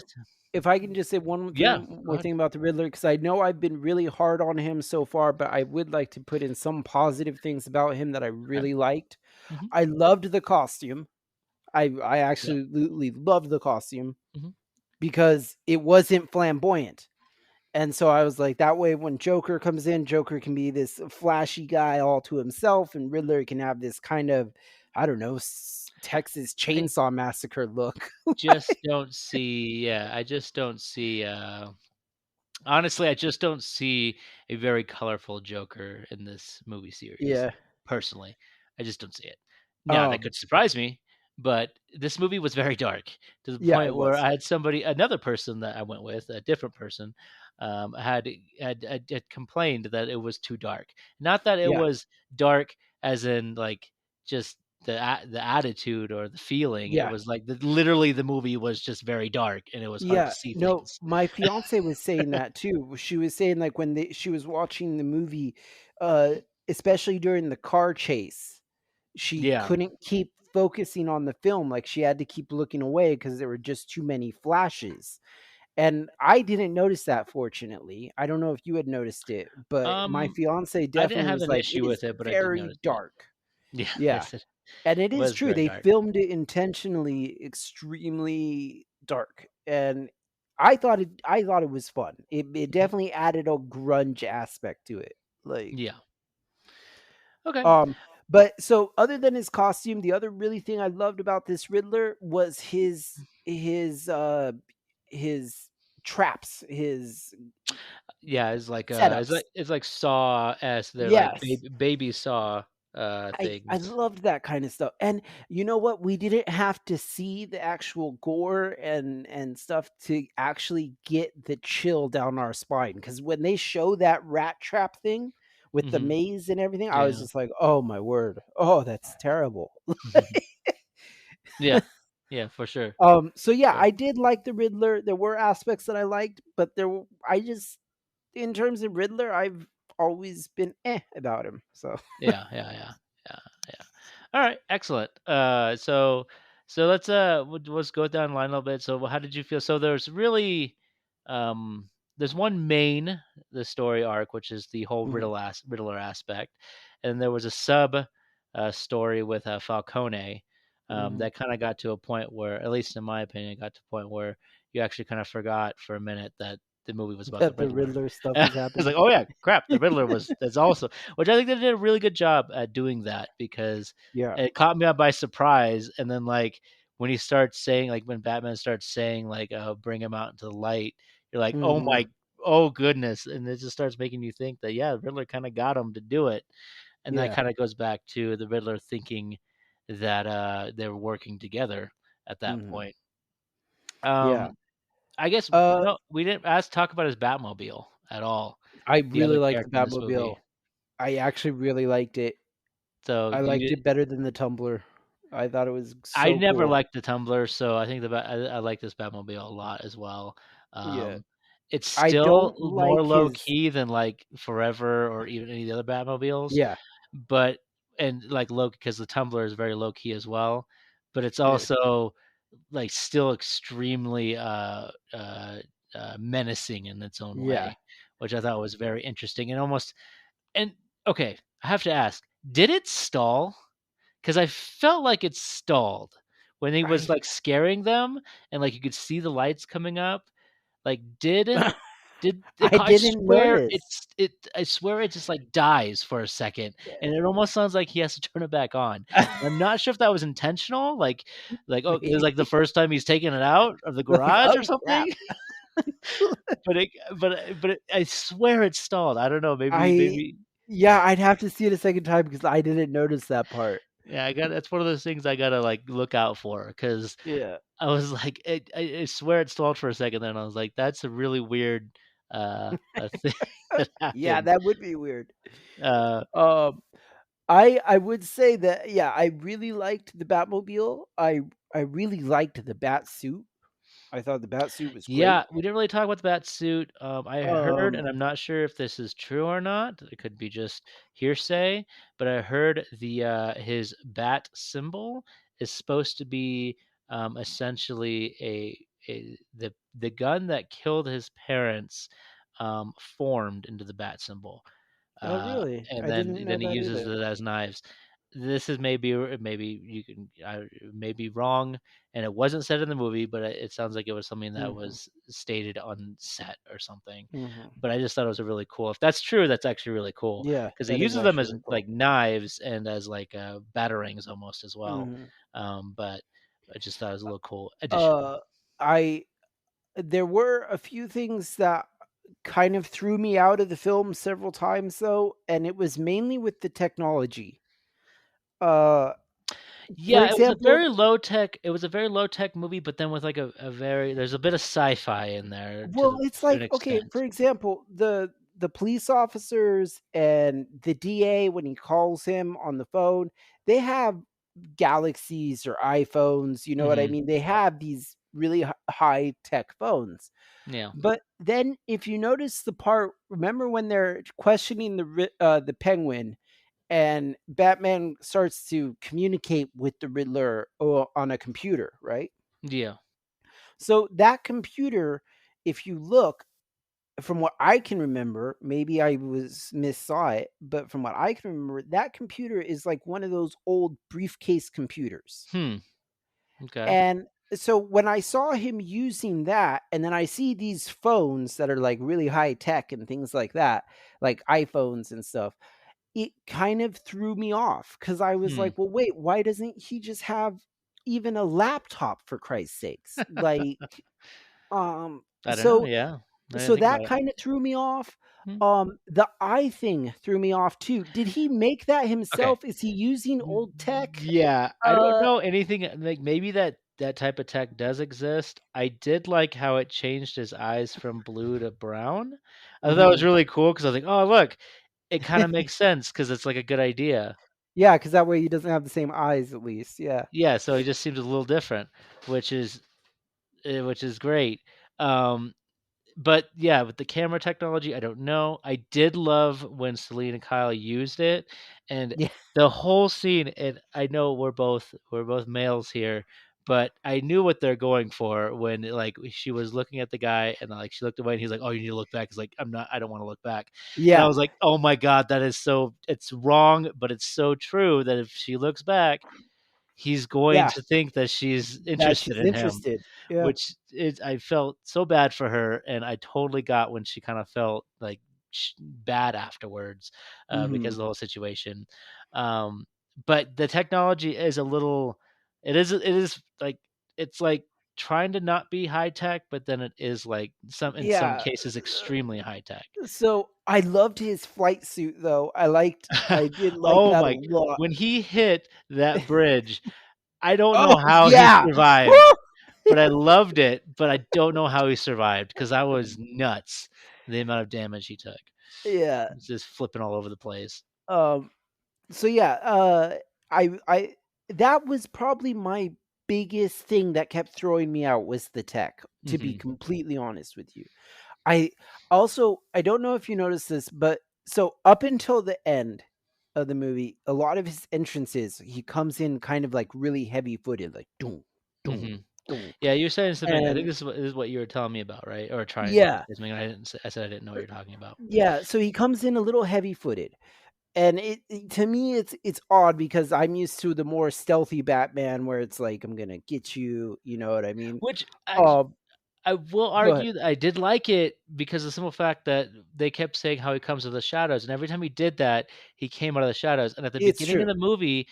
if I can just say one Yeah, thing go more ahead. thing about the Riddler, because I know I've been really hard on him so far, but I would like to put in some positive things about him that I Okay. really liked. Mhm. I loved the costume. I Yeah. absolutely loved the costume Mhm. because it wasn't flamboyant. And so I was like, that way when Joker comes in, Joker can be this flashy guy all to himself, and Riddler can have this kind of, I don't know, Texas I Chainsaw Massacre look. just don't see I just don't see, honestly, I just don't see a very colorful Joker in this movie series, Yeah. personally. I just don't see it. Now, that Um, could surprise me, but this movie was very dark to the yeah, point it where was. I had another person that I went with, a different person, had complained that it was too dark. Not that it Yeah. was dark as in, like, just the attitude or the feeling. It Yeah. was like literally the movie was just very dark and it was hard to Yeah. see No, things. my fiance was saying that too. She was saying like when she was watching the movie, uh, especially during the car chase, she Yeah. couldn't keep focusing on the film. Like she had to keep looking away because there were just too many flashes. And I didn't notice that, fortunately. I don't know if you had noticed it, but my Um, fiance I didn't definitely have was an like, "It issue is with it, but I did very notice it. dark." Yeah, Yeah, yes, it and it is was true. very They dark. filmed it intentionally extremely dark, and I thought it was fun. It Mhm. definitely added a grunge aspect to it, like, Yeah. Okay. um, but so other than his costume, the other really thing I loved about this Riddler was his traps, his Yeah, setups. it's like Saw as they're like Yes. baby Saw, I things. loved that kind of stuff, and you know what? We didn't have to see the actual gore and stuff to actually get the chill down our spine. Because when they show that rat trap thing with the Mhm. maze and everything, I was Yeah. just like, "Oh my word. Oh, that's terrible." Yeah. Yeah, for sure. So yeah, Sure. I did like the Riddler. There were aspects that I liked, but I just in terms of Riddler, I've always been about him. So Yeah, yeah, yeah, yeah, yeah. All right, excellent. So let's go down the line a little bit. So how did you feel? So um, there's one main the story arc, which is the whole mhm, Riddler aspect, and there was a sub story with Falcone mhm. that kind of got to a point where, at least in my opinion, got to a point where you actually kind of forgot for a minute that the movie was about the That the Riddler. Riddler stuff was It's happening. like, oh yeah, crap, the Riddler was that's also, which I think they did a really good job at doing that because Yeah. it caught me up by surprise. And then like when he starts saying like when Batman starts saying like bring him out into the light, you're like, oh my, Mhm. oh goodness, and it just starts making you think that yeah, the Riddler kind of got him to do it, and that Yeah. kind of goes back to the Riddler thinking that they were working together at that Mhm. point. Yeah. Um, I guess Uh, no, we didn't ask talk about his Batmobile at all. I The really other liked the character in this Batmobile. movie. I actually really liked it. So I do liked you it better than the Tumbler. I thought it was I so never cool. liked the Tumbler, so I think I like this Batmobile a lot as well. Yeah. It's I still don't more like low his key than like Forever or even any of the other Batmobiles, Yeah, but and like low because the Tumbler is very low key as well, but it's it is. also like still extremely menacing in its own Yeah. way, which I thought was very interesting and almost and okay, I have to ask, did it stall? 'Cause I felt like it stalled when he was, I like, scaring them and, like, you could see the lights coming up, like, did it I I didn't swear notice. I swear it just, like, dies for a second, and it almost sounds like he has to turn it back on. I'm not sure if that was intentional, oh, it was, Maybe. like, the first time he's taking it out of the Like, garage or "Oh, crap." something, I swear it stalled. I don't know, I maybe Yeah, I'd have to see it a second time because I didn't notice that part. yeah, I got that's one of those things I gotta, like, look out for because Yeah. I was like, I swear it stalled for a second then I was like, "That's a really weird, thing that Yeah, happened." that would be weird. Uh, Um, I would say that, yeah, I really liked the Batmobile. I really liked the bat suit. I thought the bat suit was great. yeah, we didn't really talk about the bat suit. I heard, Um and I'm not sure if this is true or not, it could be just hearsay, but I heard his bat symbol is supposed to be, essentially the gun that killed his parents formed into the bat symbol, Oh, really? and I didn't know then he that uses either. it as knives. This is maybe you can I may be wrong, and it wasn't said in the movie, but it sounds like it was something that Mhm, was stated on set or something. mhm. But I just thought it was a really cool. If that's true, that's actually really cool Yeah, because he that is uses them actually as really cool. like knives and as like batarangs almost as well. Mhm. But I just thought it was a little cool addition. Uh, I There were a few things that kind of threw me out of the film several times though, and it was mainly with the technology. Uh, for Yeah, it was a example, very low tech. It was a very low tech movie, but then with like a very there's a bit of sci-fi in there well, it's to an like, okay, extent. for example, the police officers and the DA when he calls him on the phone, they have Galaxies or iPhones, you know what I Hmm. mean? They have these really high tech phones. Yeah. But then if you notice the part, remember when they're questioning the Penguin and Batman starts to communicate with the Riddler on a computer, right? Yeah. So that computer, if you look, from what I can remember, maybe I was missaw it, but from what I can remember, that computer is like one of those old briefcase computers. Hmm. Okay. And so when I saw him using that, and then I see these phones that are like really high tech and things like that, like iPhones and stuff, it kind of threw me off because I was Hmm. like, well, wait, why doesn't he just have even a laptop for Christ's sakes? Like, um, I don't know. so Yeah. I didn't so think that about it. kind of threw me off. Hmm. The eye thing threw me off too. Did he make that Okay. himself? Is he using old tech? Yeah, I don't Uh, know anything like maybe that type of tech does exist. I did like how it changed his eyes from blue to brown. I thought that was mhm. really cool because I was like, "Oh, look, it kind of makes sense because it's like a good idea." Yeah, because that way he doesn't have the same eyes at least, yeah. Yeah, so he just seems a little different, which is which is great. Um, But yeah, with the camera technology, I don't know. I did love when Celine and Kyle used it, and Yeah, the whole scene. And I know we're both males here, but I knew what they're going for when like she was looking at the guy and like she looked away and he's like, "Oh, you need to look back." He's like, "I'm not. I don't want to look back." And I yeah, was like, "Oh my god, that is so. It's wrong, but it's so true that if she looks back, he's going yeah, to think that she's that interested she's in him." interested. Yeah, Which is I felt so bad for her, and I totally got when she kinda felt, like, bad afterwards, because mhm. of the whole situation. Um, but the technology is a little it is, like it's, like, trying to not be high tech, but then it is, like, in some Yeah, cases, extremely high tech. so I loved his flight suit, though. I did like Oh that a my lot. when he hit that bridge, I don't know Oh, how he yeah! survived. Woo! But I loved it, but I don't know how he survived because that was nuts, the amount of damage he took. Yeah, He's just flipping all over the place. um, so yeah, I that was probably my biggest thing that kept throwing me out was the tech, to be Mhm, completely honest with you. I don't know if you noticed this, but so up until the end of the movie, a lot of his entrances, he comes in kind of like really heavy footed, like doom, doom, mhm. doom. Yeah, you're saying something I think And this is what you were telling me about, right? Or trying to yeah, say something I didn't say I said I didn't know what you're talking about. yeah. So he comes in a little heavy footed. And to me, it's odd because I'm used to the more stealthy Batman where it's like, I'm gonna get you, you know what I mean? Which Um, I will Go ahead. argue that I did like it because of the simple fact that they kept saying how he comes to the shadows, and every time he did that, he came out of the shadows, and at the It's beginning of true. the movie,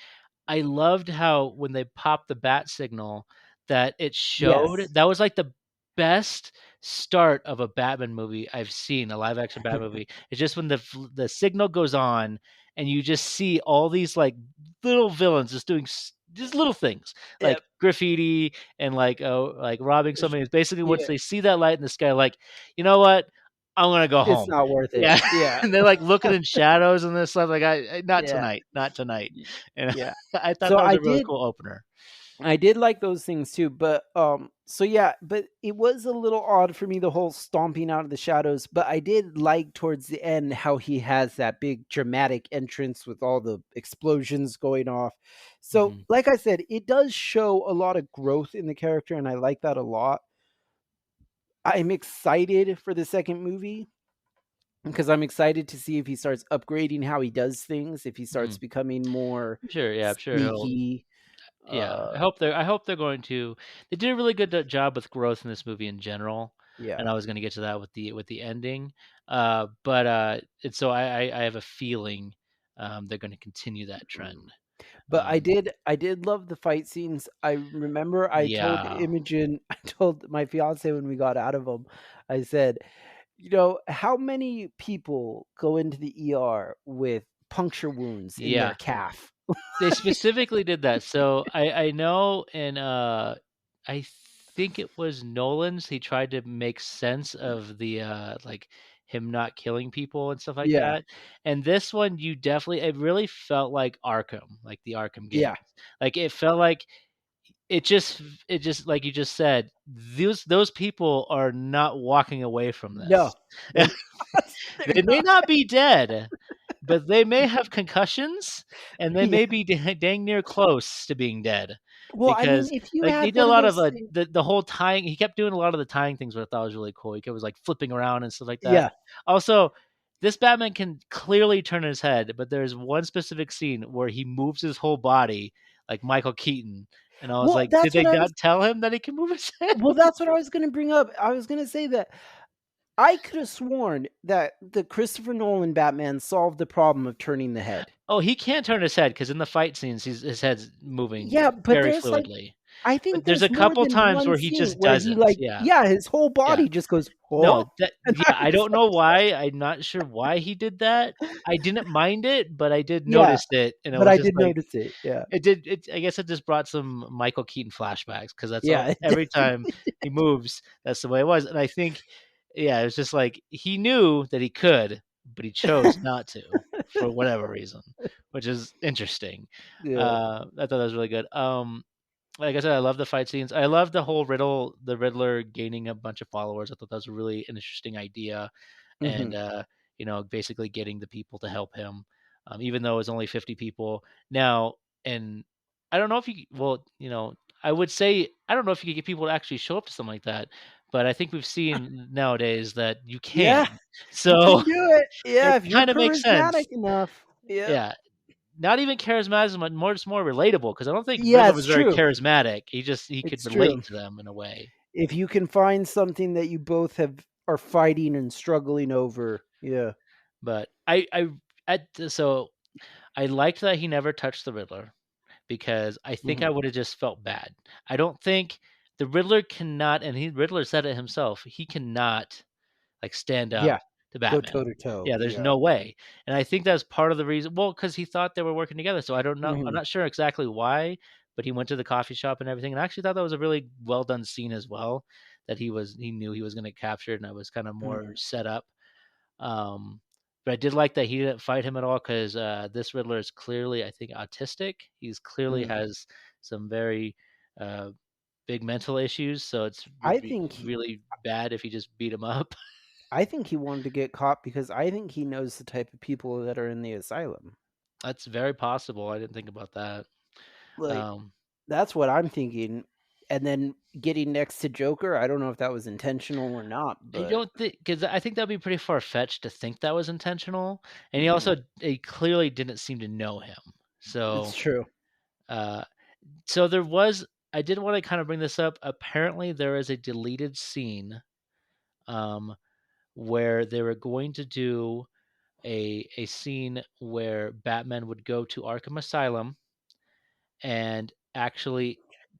I loved how when they popped the bat signal that it showed Yes. that was like the best start of a Batman movie I've seen, a live action Batman movie. It's just when the signal goes on and you just see all these like little villains just doing just little things like Yep. graffiti and like robbing Sh somebody. It's basically once Yeah, they see that light in the sky, like, you know what? I'm gonna go it's home. not worth it. Yeah. Yeah. And they're like looking in shadows and this stuff like not Yeah. tonight, not tonight. Y And Yeah. I thought So that was a really cool opener. I did like those things too, but, so yeah, but it was a little odd for me, the whole stomping out of the shadows, but I did like towards the end how he has that big dramatic entrance with all the explosions going off. So, Mhm. like I said, it does show a lot of growth in the character, and I like that a lot. I'm excited for the second movie because I'm excited to see if he starts upgrading how he does things, if he starts Mhm. becoming more Sure, yeah, I'm sure he'll. sneaky. Yeah, Uh, I hope they're going to. They did a really good job with growth in this movie in general, yeah. and I was going to get to that with the ending. But and so I have a feeling they're going to continue that trend. But Um, I did love the fight scenes. I remember I told yeah, Imogen, I told my fiance when we got out of them, I said, you know, how many people go into the ER with puncture wounds in their yeah. calf? They specifically did that. So I know in I think it was Nolan's, he tried to make sense of the like him not killing people and stuff like Yeah, that. And this one you definitely it really felt like Arkham, like the Arkham games. yeah. Like it felt like it just like you just said, those people are not walking away from No, this. they're not. They're They may not. not be dead, but they may have concussions, and they Yeah. may be dang near close to being dead, Well, I mean, because, if you like, they had did a one of lot of, those things. the whole tying he kept doing a lot of the tying things, what I thought was really cool. He was, like, flipping around and stuff like that. Yeah. Also, this Batman can clearly turn his head, but there's one specific scene where he moves his whole body like Michael Keaton, and I was Well, like, "Did they not tell him that he can move his head?" that's what I was gonna bring up. I was gonna say that I could have sworn that the Christopher Nolan Batman solved the problem of turning the head. Oh, he can't turn his head because in the fight scenes, his head's moving Yeah, but very there's, like, fluidly. I think But there's a there's more couple than times one where he scene just where he, doesn't. like, Yeah, yeah, his whole yeah. body just goes, No, "Oh," that and yeah, I I was don't know like, why, I'm not sure why he did that. I didn't mind it, but I did yeah, notice it, and it but was I just did like notice it, yeah. I guess it just brought some Michael Keaton flashbacks because that's Yeah, all it every time definitely he moves, that's the way it was, and I think yeah, it was just like he knew that he could, but he chose not to for whatever reason, which is interesting. Yeah, I thought that was really good. Like I said, I love the fight scenes. I love the whole the Riddler gaining a bunch of followers. I thought that was a really an interesting idea, and mhm, basically getting the people to help him, even though it's only 50 people now. And I don't know if you, well, I would say I don't know if you could get people to actually show up to something like that, but I think we've seen nawadays that you yeah, can. you So can do it, yeah, it if you're kind of makes charismatic sense. enough, yep. Yeah, not even charismatic, but more just more relatable because I don't think Yeah, Riddler it's was very true, charismatic. He could it's relate true. to them in a way. If you can find something that you both have are fighting and struggling over, yeah, But so I liked that he never touched the Riddler because I think I mhm, would have just felt bad. I don't think the Riddler cannot, and Riddler said it himself. He cannot like stand up yeah, to go Batman. toe to toe, Yeah, there's yeah, no way. And I think that's part of the reason. Well, because he thought they were working together. So I don't know. I'm mhm, not sure exactly why, but he went to the coffee shop and everything. And I actually thought that was a really well done scene as well. That he knew he was going to capture it, and I was kind of more mhm, set up. Um, but I did like that he didn't fight him at all because this Riddler is clearly, I think, autistic. He's clearly mhm. has some very uh, big mental issues, so would I be think he really bad if he just beat him up. I think he wanted to get caught because I think he knows the type of people that are in the asylum. That's very possible. I didn't think about that. Like, Um, that's what I'm thinking, and then getting next to Joker, I don't know if that was intentional or not, I but don't think because I think that'd be pretty far fetched to think that was intentional, and mhm, he clearly didn't seem to know him. it's So, true. uh, so there was. I did want to kind of bring this up. Apparently, there is a deleted scene um, where they were going to do a scene where Batman would go to Arkham Asylum and actually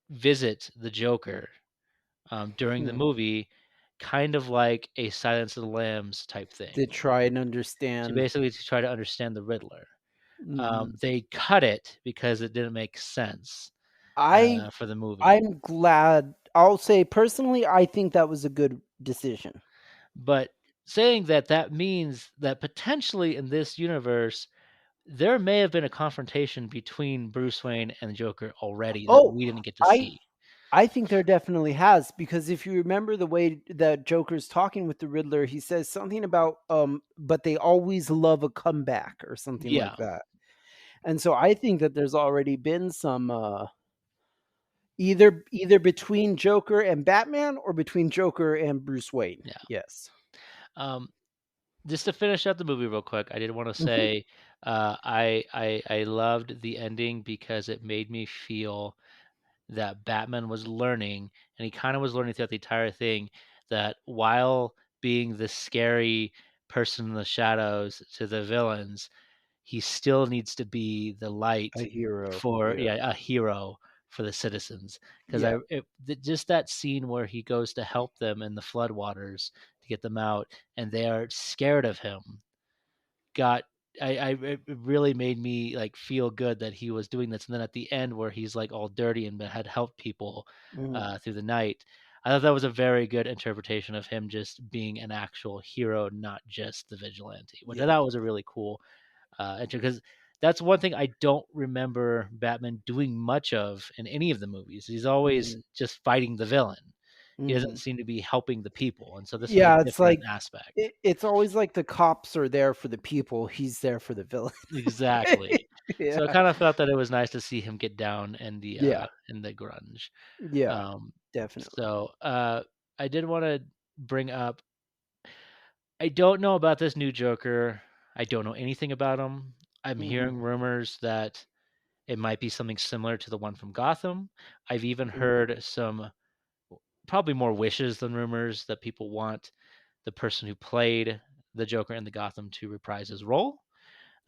visit the Joker during the Hmm. movie, kind of like a Silence of the Lambs type To thing, try and to understand. basically to try to understand the Riddler. Mhm. They cut it because it didn't make sense I for the movie. I'm glad. I'll say personally, I think that was a good decision. But saying that that means that potentially in this universe there may have been a confrontation between Bruce Wayne and the Joker already that Oh, we didn't get to I see. I think there definitely has because if you remember the way that Joker's talking with the Riddler, he says something about but they always love a comeback or something like Yeah. that. And so I think that there's already been some Either between Joker and Batman or between Joker and Bruce Wayne. Yeah. Yes. Um, just to finish up the movie real quick, I did want to Mhm. say I loved the ending because it made me feel that Batman was learning, and he kind of was learning throughout the entire thing, that while being the scary person in the shadows to the villains, he still needs to be the A light hero. for, Yeah. yeah, a hero for the citizens. Because Yeah. just that scene where he goes to help them in the floodwaters to get them out, and they are scared of him, got I it really made me, like, feel good that he was doing this, and then at the end where he's, like, all dirty and had helped people, Mhm. through the night, I thought that was a very good interpretation of him just being an actual hero, not just the vigilante, which I Yeah. thought was a really cool, because that's one thing I don't remember Batman doing much of in any of the movies. He's always Mhm. just fighting the villain. He doesn't Mhm. seem to be helping the people, and so this was a Yeah, it's different like aspect. it's always like the cops are there for the people, he's there for the villain. Exactly. So I Yeah. kinda felt that it was nice to see him get down Yeah. in the grunge. Yeah. Um, Definitely. so, I did wanna bring up, I don't know about this new Joker. I don't know anything about him. I'm Mhm. hearing rumors that it might be something similar to the one from Gotham. I've even Mhm. heard some, probably more wishes than rumors, that people want the person who played the Joker in the Gotham to reprise his role,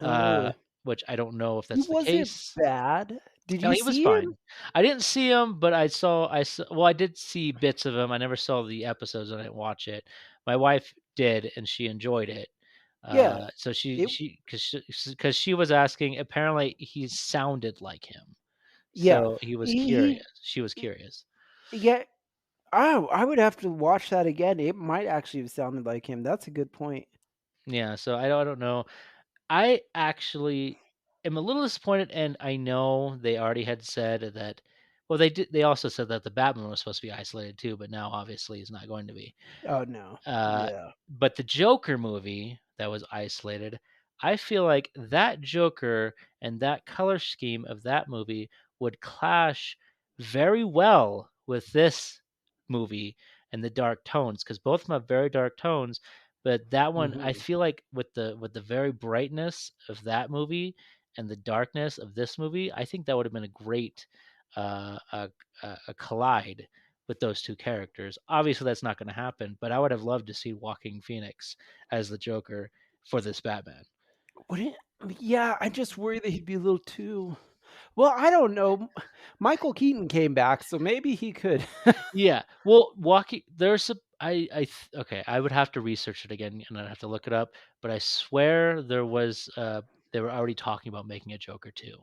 uh, Oh, which I don't know if he that's the wasn't case. bad. Did No, you he was see him? fine. I didn't see him, but well, I did see bits of him. I never saw the episodes, and I didn't watch it. My wife did, and she enjoyed it. Yeah. So It because she was asking, apparently he sounded like him, yeah. so he was He curious. She was he curious. yeah. Oh, I would have to watch that again. It might actually have sounded like him. That's a good point. Yeah, so I don't know. I actually am a little disappointed, and I know they already had said that. Well, they did. They also said that the Batman was supposed to be isolated too, but now obviously he's not going to be. Oh, no. Uh, Yeah. but the Joker movie that was isolated, I feel like that Joker and that color scheme of that movie would clash very well with this movie and the dark tones, because both of them have very dark tones. But that one, I Mhm. feel like with the very brightness of that movie and the darkness of this movie, I think that would have been a great uh, uh, a collide with those two characters. Obviously, that's not going to happen, but I would have loved to see Walking Phoenix as the Joker for this Batman. Wouldn't Yeah, I just worry that he'd be a little too well, I don't know. Michael Keaton came back, so maybe he could. Yeah, well, Walking there's a okay, I would have to research it again and I'd have to look it up, but I swear they were already talking about making a Joker too.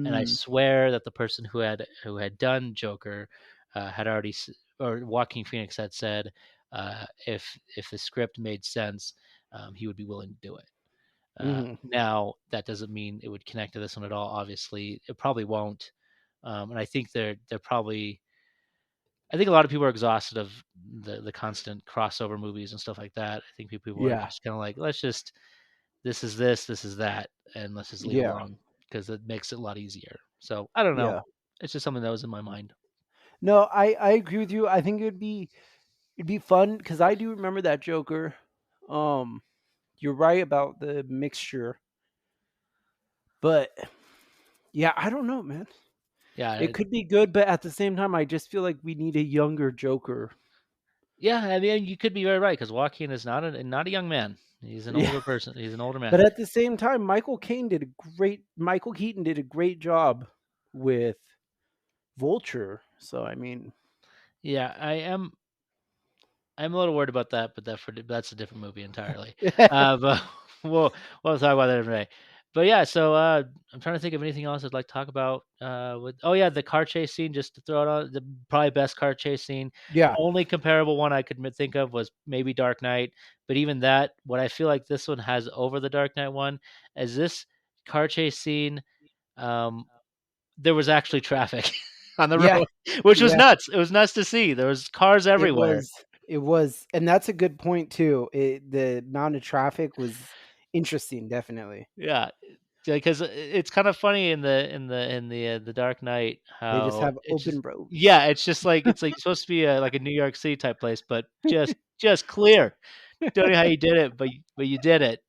And I Mm, swear that the person who had done Joker had already or Walking Phoenix had said, if the script made sense, he would be willing to do it. mhm. Now that doesn't mean it would connect to this one at all. Obviously, it probably won't. And I think they're probably. I think a lot of people are exhausted of the constant crossover movies and stuff like that. I think people are Yeah. just kind of like, let's just this is that, and let's just leave it Yeah. alone because it makes it a lot easier. So I don't know. Yeah. It's just something that was in my mind. No, I agree with you. I think it'd be fun because I do remember that Joker. Um, you're right about the mixture, but yeah, I don't know, man. Yeah, It could be good, but at the same time, I just feel like we need a younger Joker. yeah. I mean, you could be very right because Joaquin is not a young man. He's an Yeah. older person. He's an older But man. at the same time, Michael Keaton did a great job with Vulture. So I mean, Yeah, I'm a little worried about that, but that's a different movie entirely. But we'll talk about that today. But yeah, so I'm trying to think of anything else I'd like to talk about. Oh yeah, the car chase scene. Just to throw it on, the probably best car chase scene. The yeah, only comparable one I could think of was maybe Dark Knight. But even that, what I feel like this one has over the Dark Knight one is this car chase scene. Um, there was actually traffic on the yeah, road, which was yeah. nuts. It was nuts to see. There was cars It everywhere. was, it was, and that's a good point too. The amount of traffic was interesting, definitely. Yeah. because it's kind of funny in the Dark Knight They just how have it's just open roads. yeah, it's like supposed to be like a New York City type place, but just clear. Don't know how you did it, but you did it.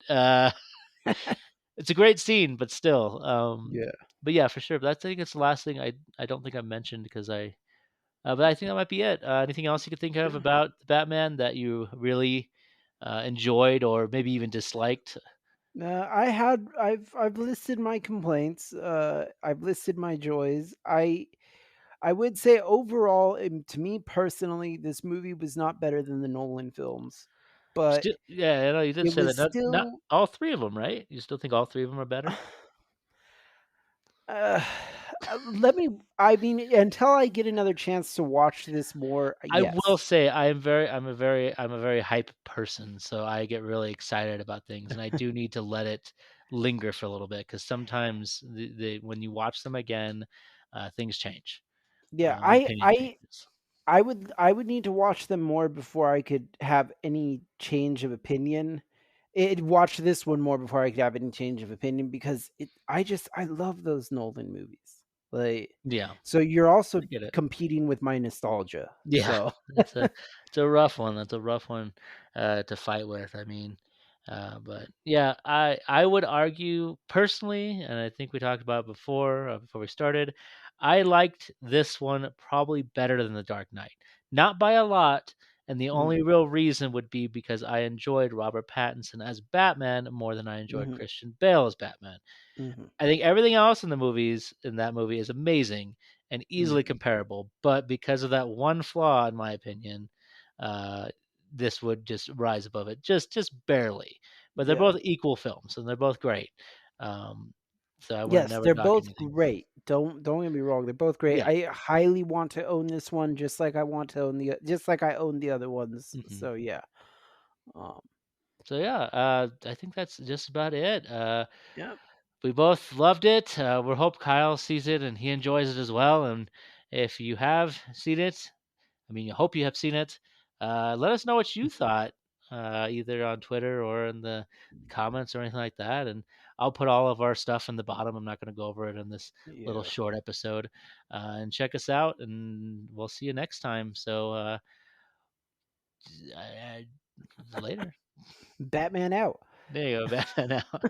It's a great scene, but still, Yeah. but yeah, for sure. But I think it's the last thing I don't think I mentioned because but I think that might be it. Anything else you could think of Yeah. about Batman that you really enjoyed or maybe even disliked? I've listed my complaints. I've listed my joys. I would say overall, to me personally, this movie was not better than the Nolan films, but Still, yeah, I know you did it say that. was Not still. all three of them, right? You still think all three of them are better? Uh, let me. I mean, until I get another chance to watch this more, I will yes, say I'm a very hype person, so I get really excited about things, and I do need to let it linger for a little bit because sometimes when you watch them again, things change. yeah. The opinion changes. I would need to watch them more before I could have any change of opinion. Watch this one more before I could have any change of opinion because I love those Nolan movies. Like, Yeah, so you're also I get it. competing with my nostalgia. Yeah, So it's a rough one. That's a rough one to fight with. I mean, but yeah, I would argue personally, and I think we talked about it before we started. I liked this one probably better than The Dark Knight, not by a lot. And the only mhm, real reason would be because I enjoyed Robert Pattinson as Batman more than I enjoyed mhm, Christian Bale as Batman. mhm, I think everything else in that movie is amazing and easily mhm. comparable, but because of that one flaw, in my opinion, uh, this would just rise above it, just barely. But they're Yeah. both equal films, and they're both great. Um, so I would Yes, never they're knock both anything. great. Don't get me wrong, they're both great. Yeah. I highly want to own this one just like I own the other ones. hmm So yeah. Um, So yeah, I think that's just about it. yeah. We both loved it. We hope Kyle sees it and he enjoys it as well. And if you have seen it, I mean, I hope you have seen it. Let us know what you thought, either on Twitter or in the comments or anything like that. And I'll put all of our stuff in the bottom. I'm not going to go over it in this little Yeah. short episode. And check us out, and we'll see you next time. So uh, later. Batman out. There you go, Batman out.